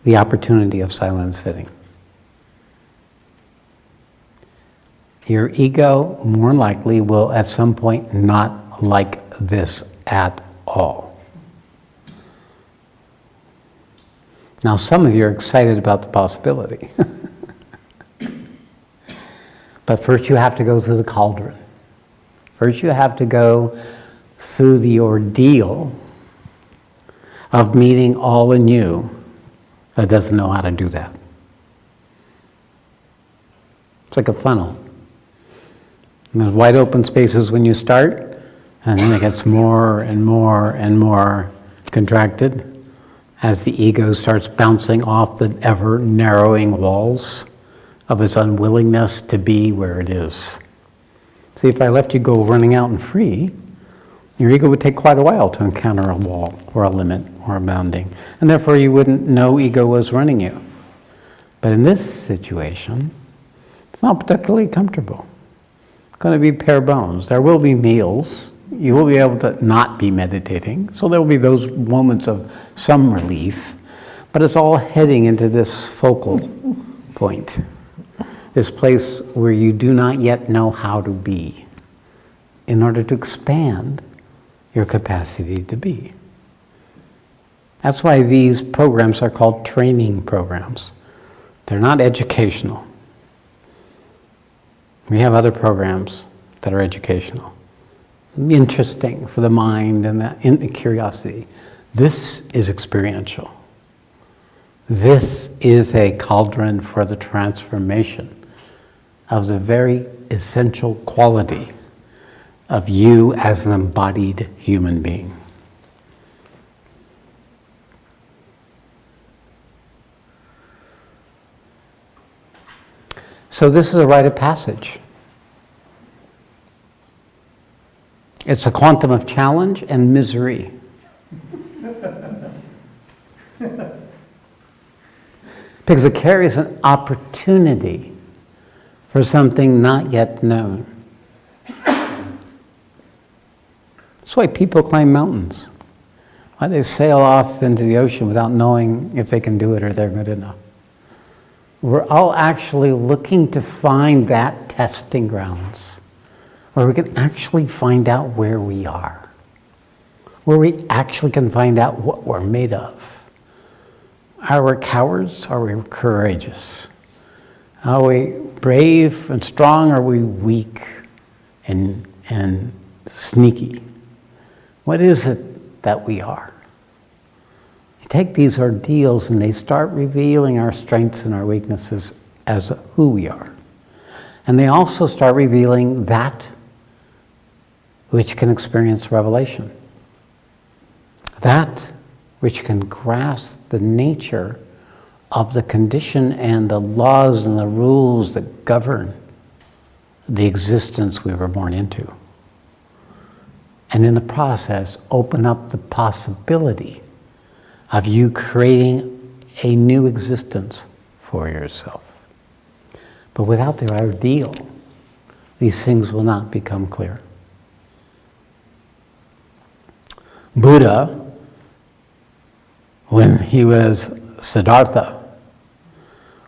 the opportunity of silent sitting. Your ego, more likely, will at some point not like this at all. Now, some of you are excited about the possibility. But first you have to go through the cauldron. First you have to go through the ordeal of meeting all in you that doesn't know how to do that. It's like a funnel. And there's wide open spaces when you start, and then it gets more and more and more contracted as the ego starts bouncing off the ever narrowing walls of its unwillingness to be where it is. See, if I left you go running out and free, your ego would take quite a while to encounter a wall or a limit or a bounding, and therefore you wouldn't know ego was running you. But in this situation, it's not particularly comfortable. It's going to be bare bones. There will be meals. You will be able to not be meditating, so there will be those moments of some relief, but it's all heading into this focal point, this place where you do not yet know how to be in order to expand your capacity to be. That's why these programs are called training programs. They're not educational. We have other programs that are educational, interesting for the mind and the curiosity. This is experiential. This is a cauldron for the transformation of the very essential quality of you as an embodied human being. So this is a rite of passage. It's a quantum of challenge and misery. Because it carries an opportunity for something not yet known. That's why people climb mountains. Why they sail off into the ocean without knowing if they can do it or they're good enough. We're all actually looking to find that testing grounds where we can actually find out where we are, where we actually can find out what we're made of. Are we cowards? Are we courageous? Are we brave and strong? Are we weak and sneaky? What is it that we are? You take these ordeals and they start revealing our strengths and our weaknesses as who we are. And they also start revealing that which can experience revelation. That which can grasp the nature of the condition and the laws and the rules that govern the existence we were born into. and in the process open up the possibility of you creating a new existence for yourself. But without the ordeal, these things will not become clear. Buddha, when he was Siddhartha,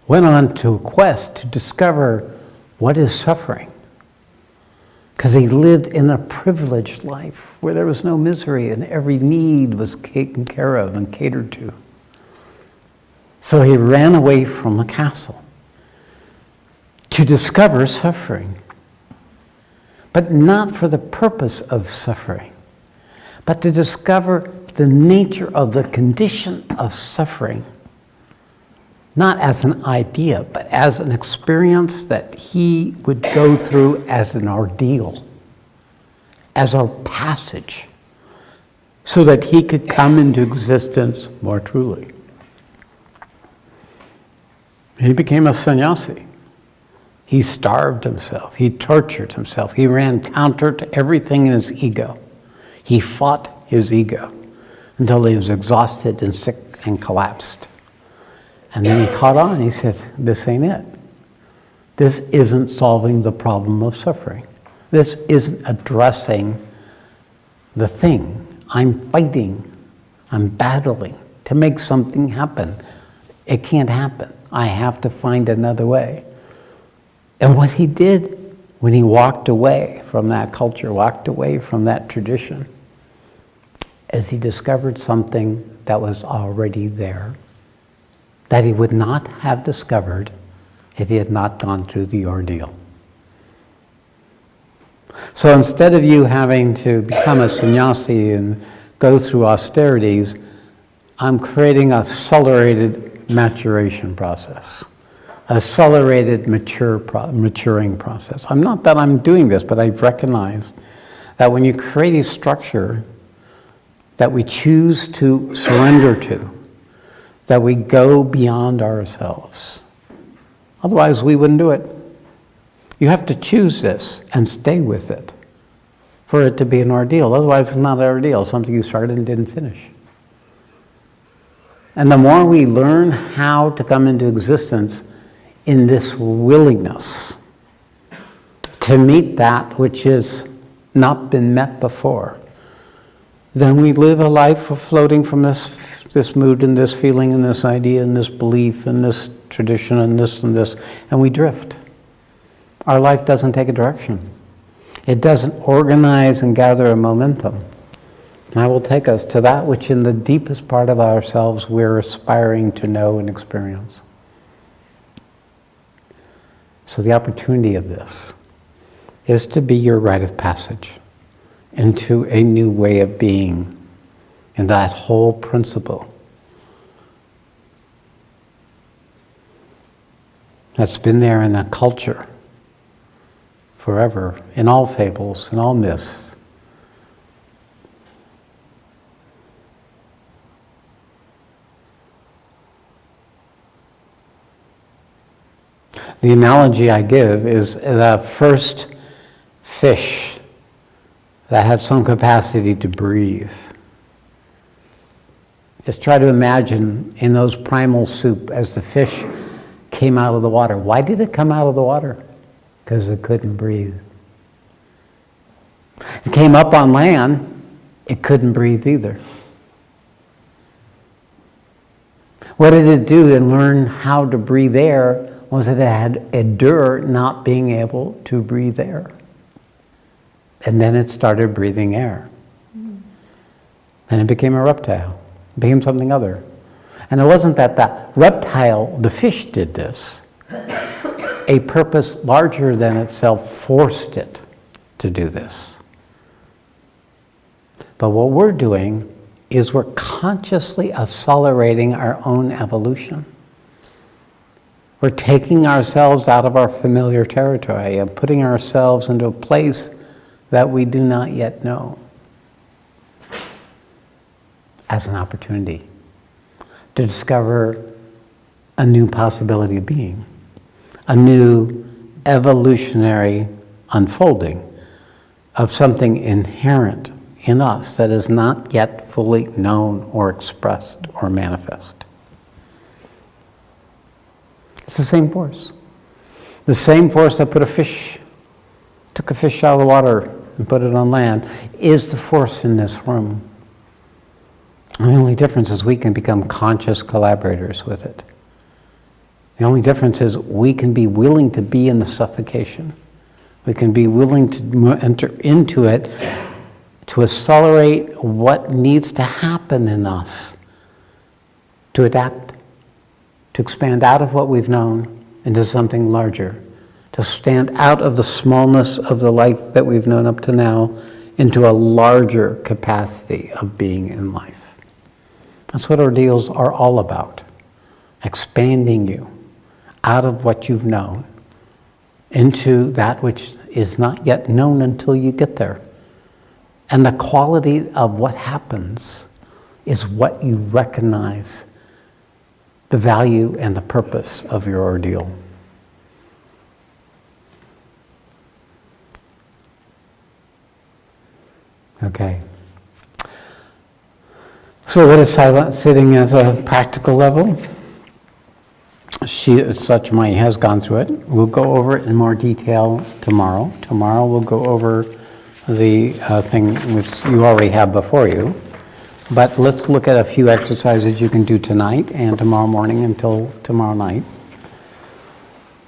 went on to a quest to discover what is suffering. Because he lived in a privileged life where there was no misery and every need was taken care of and catered to. So he ran away from the castle to discover suffering. But not for the purpose of suffering, but to discover the nature of the condition of suffering. Not as an idea, but as an experience that he would go through as an ordeal, as a passage, so that he could come into existence more truly. He became a sannyasi. He starved himself. He tortured himself. He ran counter to everything in his ego. He fought his ego until he was exhausted and sick and collapsed. And then he caught on. He said, this ain't it. This isn't solving the problem of suffering. This isn't addressing the thing. I'm fighting. I'm battling to make something happen. It can't happen. I have to find another way. And what he did when he walked away from that culture, walked away from that tradition, is he discovered something that was already there, that he would not have discovered if he had not gone through the ordeal. So instead of you having to become a sannyasi and go through austerities, I'm creating an accelerated maturation process, accelerated maturing process. I'm not that I'm doing this, but I recognize that when you create a structure that we choose to surrender to, that we go beyond ourselves. Otherwise, we wouldn't do it. You have to choose this and stay with it for it to be an ordeal. Otherwise, it's not an ordeal, something you started and didn't finish. And the more we learn how to come into existence in this willingness to meet that which has not been met before, then we live a life of floating from this mood and this feeling and this idea and this belief and this tradition and this, and we drift. Our life doesn't take a direction. It doesn't organize and gather a momentum. And that will take us to that which in the deepest part of ourselves we're aspiring to know and experience. So the opportunity of this is to be your rite of passage into a new way of being in that whole principle that's been there in the culture forever, in all fables, in all myths. The analogy I give is the first fish that had some capacity to breathe. Just try to imagine in those primal soup as the fish came out of the water. Why did it come out of the water? Because it couldn't breathe. It came up on land, it couldn't breathe either. What did it do to learn how to breathe air was that it had endured not being able to breathe air. And then it started breathing air. And it became a reptile. It became something other. And it wasn't that the reptile, the fish, did this. A purpose larger than itself forced it to do this. But what we're doing is we're consciously accelerating our own evolution. We're taking ourselves out of our familiar territory and putting ourselves into a place that we do not yet know as an opportunity to discover a new possibility of being, a new evolutionary unfolding of something inherent in us that is not yet fully known or expressed or manifest. It's the same force. The same force that took a fish out of the water and put it on land is the force in this room. The only difference is we can become conscious collaborators with it. The only difference is we can be willing to be in the suffocation. We can be willing to enter into it to accelerate what needs to happen in us, to adapt, to expand out of what we've known into something larger, to stand out of the smallness of the life that we've known up to now into a larger capacity of being in life. That's what ordeals are all about, expanding you out of what you've known into that which is not yet known until you get there. And the quality of what happens is what you recognize the value and the purpose of your ordeal. Okay. So what is silent sitting as a practical level? Such-Mai has gone through it. We'll go over it in more detail tomorrow. Tomorrow we'll go over the thing which you already have before you. But let's look at a few exercises you can do tonight and tomorrow morning until tomorrow night.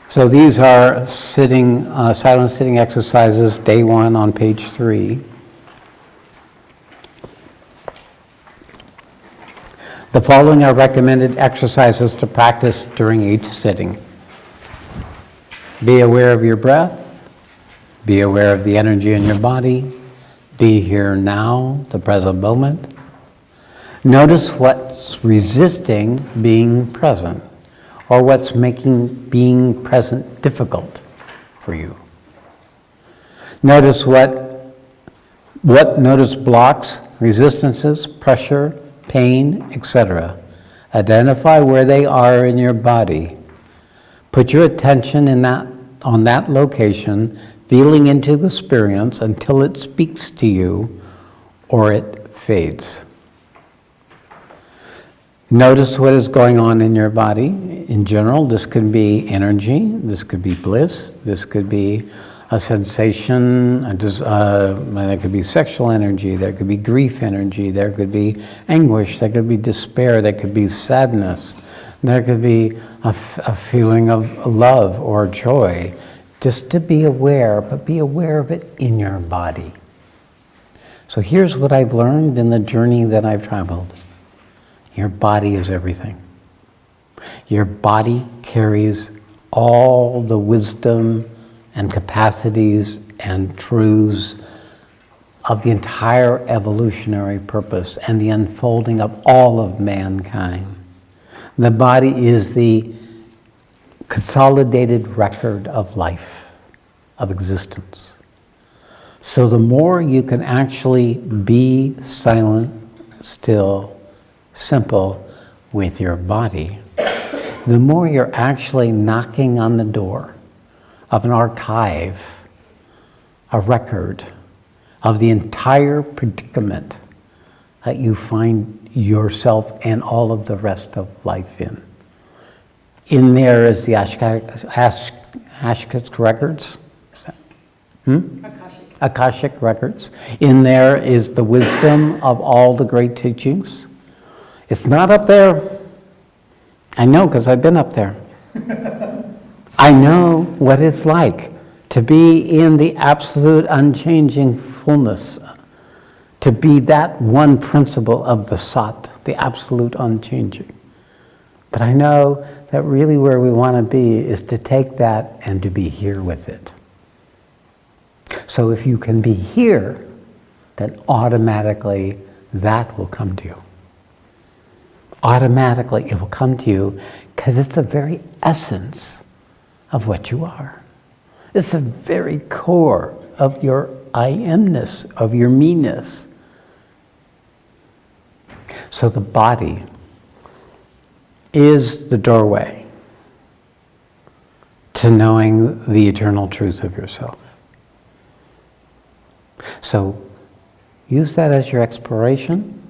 So these are silent sitting exercises, day 1 on page 3. The following are recommended exercises to practice during each sitting. Be aware of your breath. Be aware of the energy in your body. Be here now, the present moment. Notice what's resisting being present, or what's making being present difficult for you. Notice notice blocks, resistances, pressure, pain, etc. Identify where they are in your body. Put your attention on that location, feeling into the experience until it speaks to you or it fades. Notice what is going on in your body. In general, this could be energy, this could be bliss, this could be a sensation, there could be sexual energy, there could be grief energy, there could be anguish, there could be despair, there could be sadness, there could be a feeling of love or joy. Just to be aware, but be aware of it in your body. So here's what I've learned in the journey that I've traveled. Your body is everything. Your body carries all the wisdom and capacities and truths of the entire evolutionary purpose and the unfolding of all of mankind. The body is the consolidated record of life, of existence. So the more you can actually be silent, still, simple with your body, the more you're actually knocking on the door of an archive, a record of the entire predicament that you find yourself and all of the rest of life in. In there is the Akashic records. Akashic records. In there is the wisdom of all the great teachings. It's not up there. I know because I've been up there. I know what it's like to be in the absolute unchanging fullness, to be that one principle of the Sat, the absolute unchanging. But I know that really where we want to be is to take that and to be here with it. So if you can be here, then automatically that will come to you. Automatically it will come to you because it's the very essence of what you are. It's the very core of your I amness, of your me-ness. So the body is the doorway to knowing the eternal truth of yourself. So Use that as your exploration.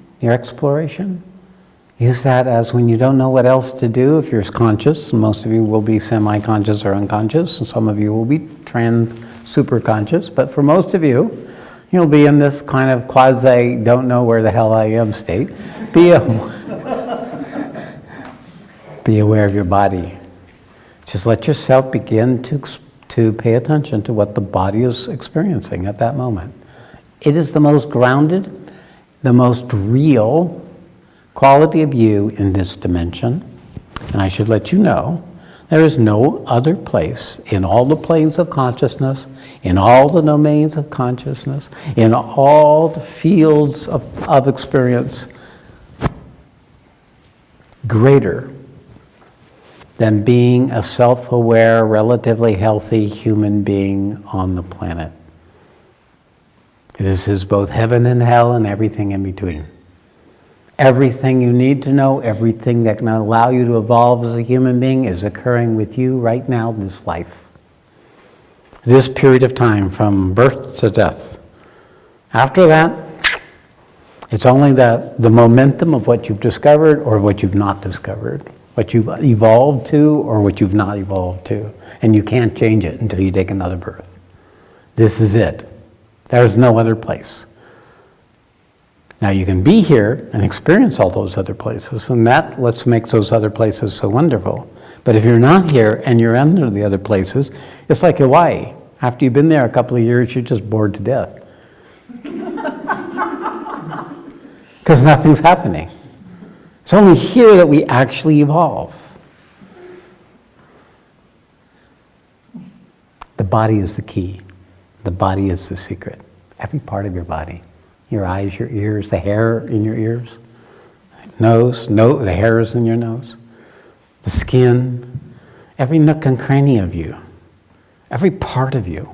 Use that as when you don't know what else to do, if you're conscious, and most of you will be semi-conscious or unconscious, and some of you will be super conscious, but for most of you, you'll be in this kind of quasi don't know where the hell I am state. Be aware of your body. Just let yourself begin to pay attention to what the body is experiencing at that moment. It is the most grounded, the most real quality of you in this dimension. And I should let you know, there is no other place in all the planes of consciousness, in all the domains of consciousness, in all the fields of experience, greater than being a self-aware, relatively healthy human being on the planet. This is both heaven and hell and everything in between. Everything you need to know, everything that can allow you to evolve as a human being is occurring with you right now, this life. This period of time from birth to death. After that, it's only the momentum of what you've discovered or what you've not discovered. What you've evolved to or what you've not evolved to. And you can't change it until you take another birth. This is it. There's no other place. Now you can be here and experience all those other places, and that's what makes those other places so wonderful. But if you're not here and you're under the other places, it's like Hawaii. After you've been there a couple of years, you're just bored to death. Because nothing's happening. It's only here that we actually evolve. The body is the key. The body is the secret. Every part of your body. Your eyes, your ears, the hair in your ears, the hairs in your nose, the skin, every nook and cranny of you, every part of you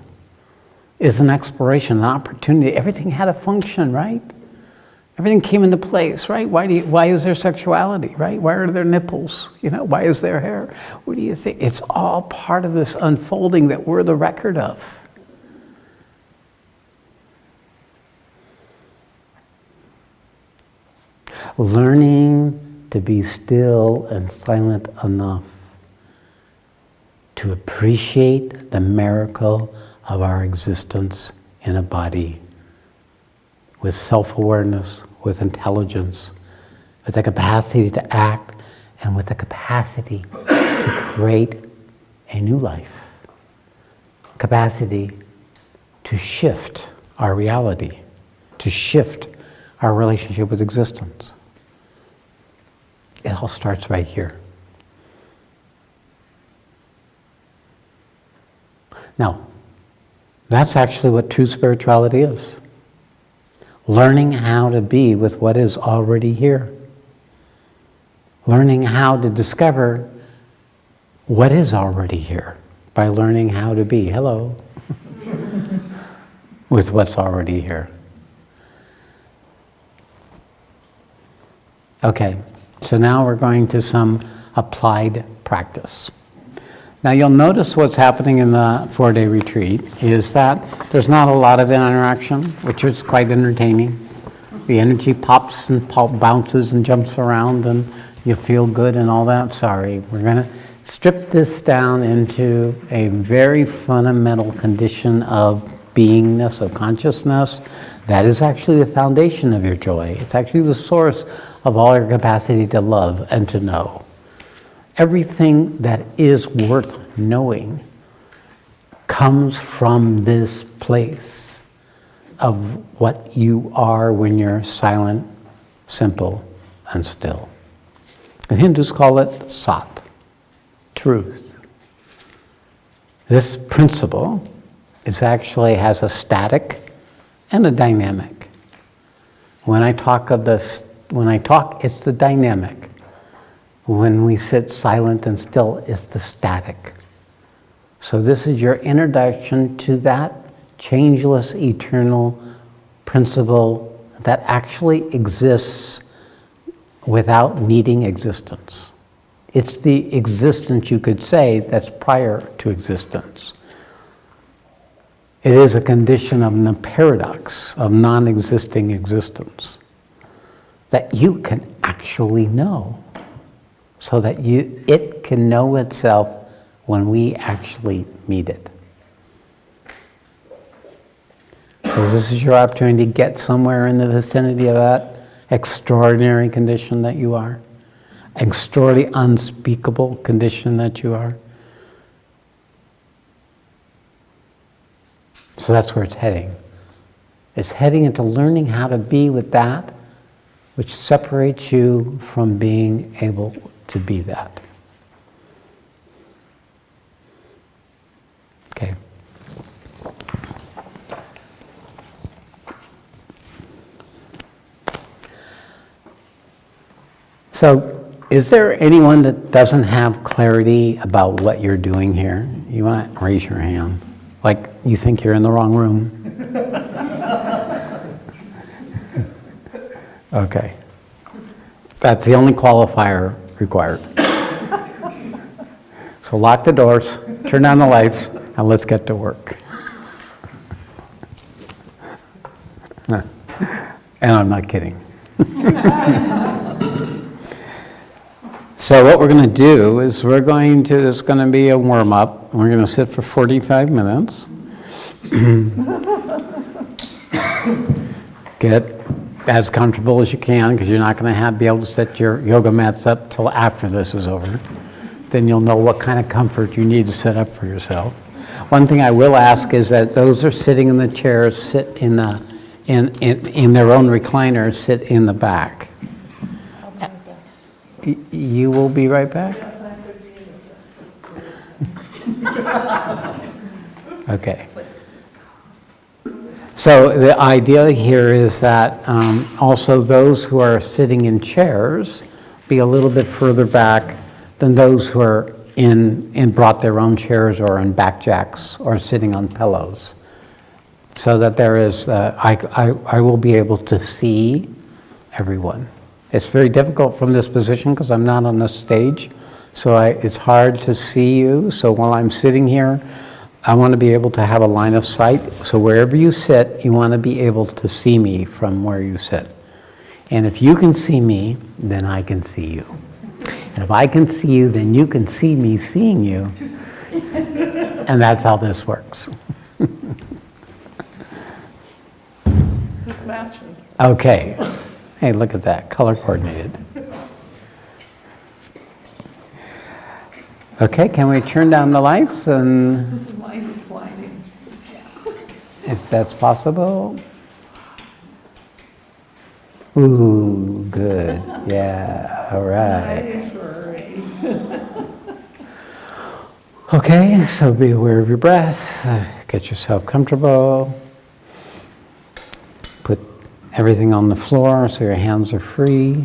is an exploration, an opportunity. Everything had a function, right? Everything came into place, right? Why is there sexuality, right? Why are there nipples? Why is there hair? What do you think? It's all part of this unfolding that we're the record of. Learning to be still and silent enough to appreciate the miracle of our existence in a body with self-awareness, with intelligence, with the capacity to act, and with the capacity to create a new life. Capacity to shift our reality, to shift our relationship with existence. It all starts right here. Now, that's actually what true spirituality is. Learning how to be with what is already here. Learning how to discover what is already here by learning how to be, hello, with what's already here. Okay, so now we're going to some applied practice. Now you'll notice what's happening in the 4-day retreat is that there's not a lot of interaction, which is quite entertaining. The energy pops and bounces and jumps around and you feel good and all that. Sorry, we're going to strip this down into a very fundamental condition of beingness, of consciousness. That is actually the foundation of your joy. It's actually the source of all your capacity to love and to know. Everything that is worth knowing comes from this place of what you are when you're silent, simple, and still. The Hindus call it Sat, truth. This principle has a static and a dynamic. When I talk, it's the dynamic. When we sit silent and still, it's the static. So this is your introduction to that changeless, eternal principle that actually exists without needing existence. It's the existence, you could say, that's prior to existence. It is a condition of the paradox of non-existing existence that you can actually know, so that it can know itself when we actually meet it. So this is your opportunity to get somewhere in the vicinity of that extraordinary condition that you are, extraordinary unspeakable condition that you are. So that's where it's heading. It's heading into learning how to be with that which separates you from being able to be that. Okay. So, is there anyone that doesn't have clarity about what you're doing here? You want to raise your hand. Like you think you're in the wrong room? Okay. That's the only qualifier required. So lock the doors, turn down the lights, and let's get to work. And I'm not kidding. So what we're going to do is it's going to be a warm-up. We're going to sit for 45 minutes. Get as comfortable as you can, because you're not going to be able to set your yoga mats up till after this is over. Then you'll know what kind of comfort you need to set up for yourself. One thing I will ask is that those who are sitting in the chairs sit in their own recliners, sit in the back. You will be right back? Okay. So the idea here is that also those who are sitting in chairs be a little bit further back than those who are brought their own chairs or in back jacks or sitting on pillows. So that there is, I will be able to see everyone. It's very difficult from this position because I'm not on the stage, so it's hard to see you. So while I'm sitting here, I want to be able to have a line of sight. So wherever you sit, you want to be able to see me from where you sit. And if you can see me, then I can see you. And if I can see you, then you can see me seeing you. And that's how this works. This matches. Okay. Hey, look at that, color coordinated. Okay, can we turn down the lights and This is my lighting. if that's possible? Ooh, good, yeah, all right. Okay, so be aware of your breath, get yourself comfortable. Put everything on the floor so your hands are free.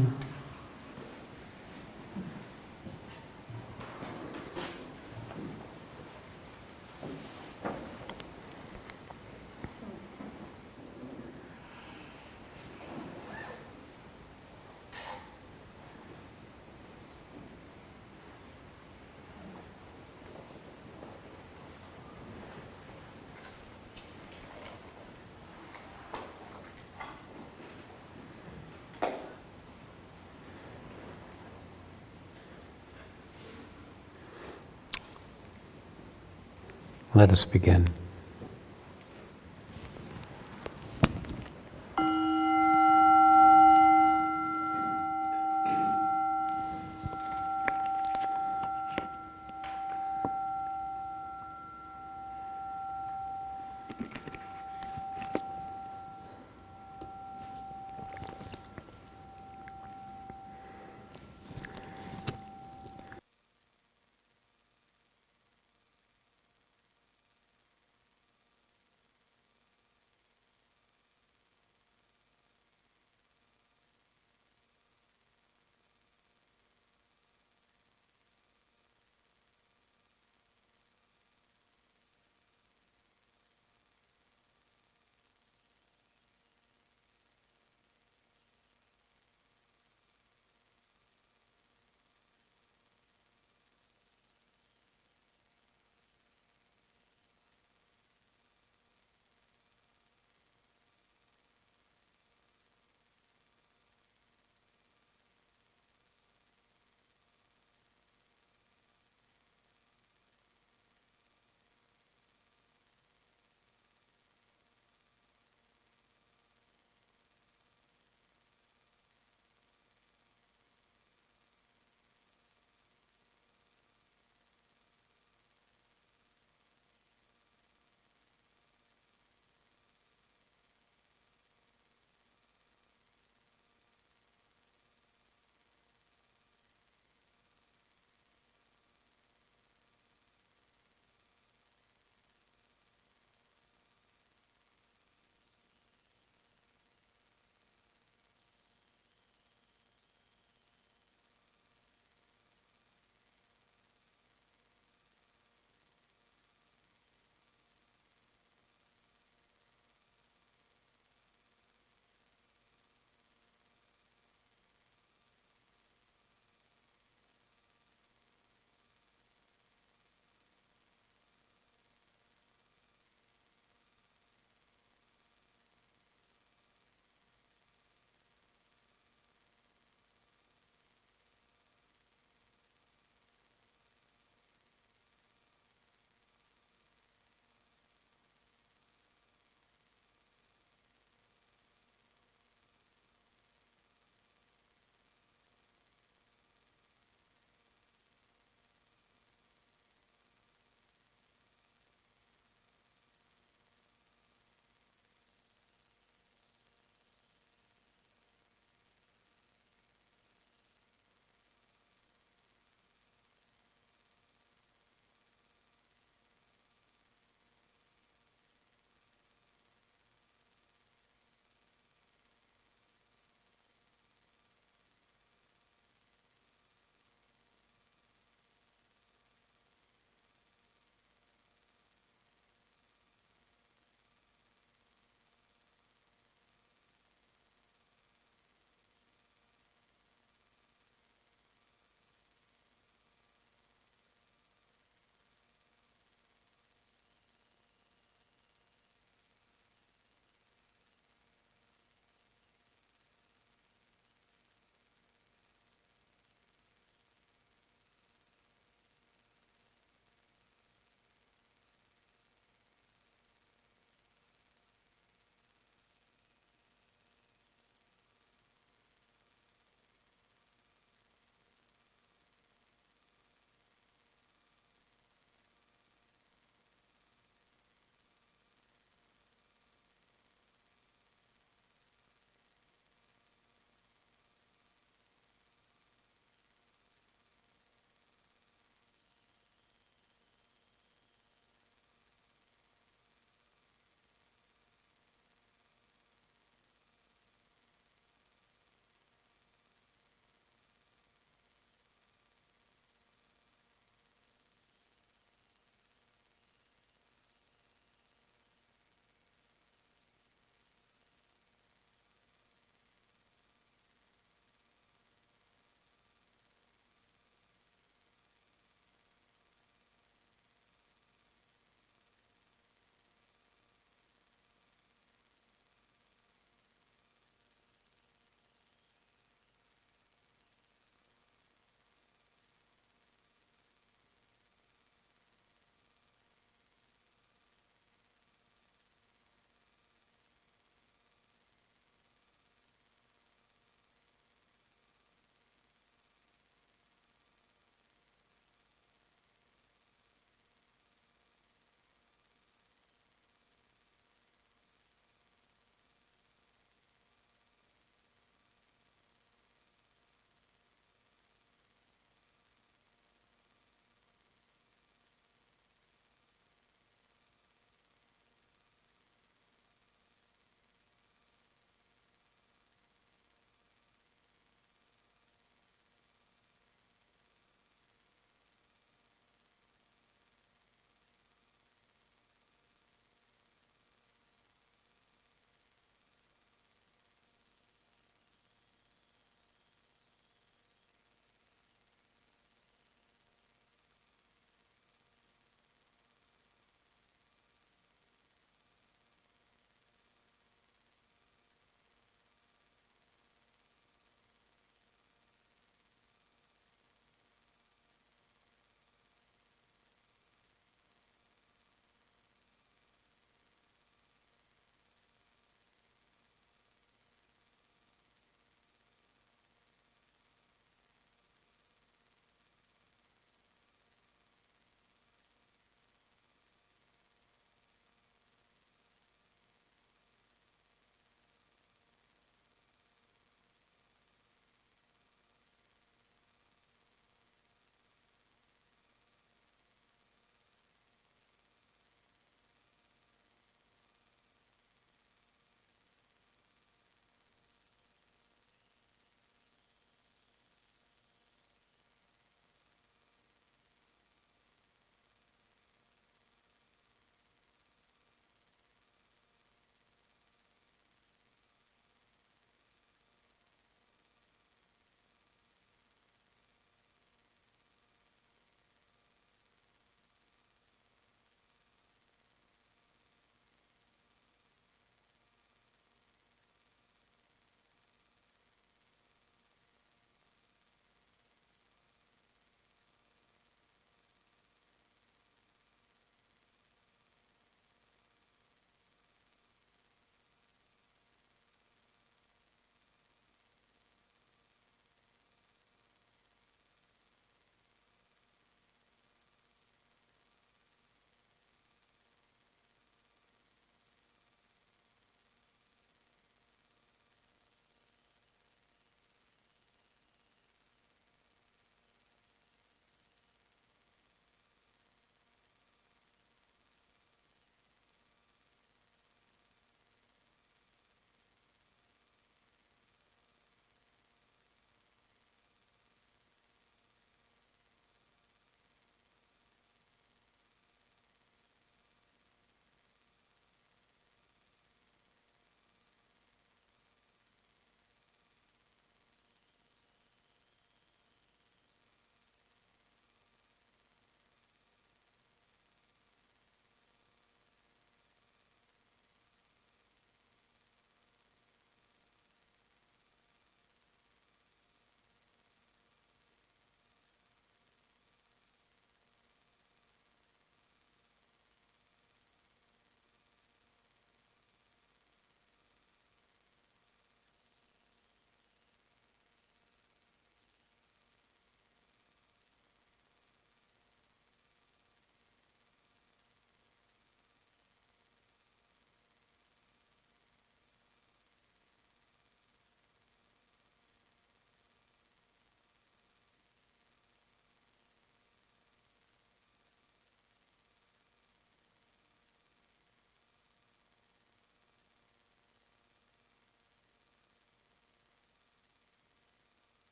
Let us begin.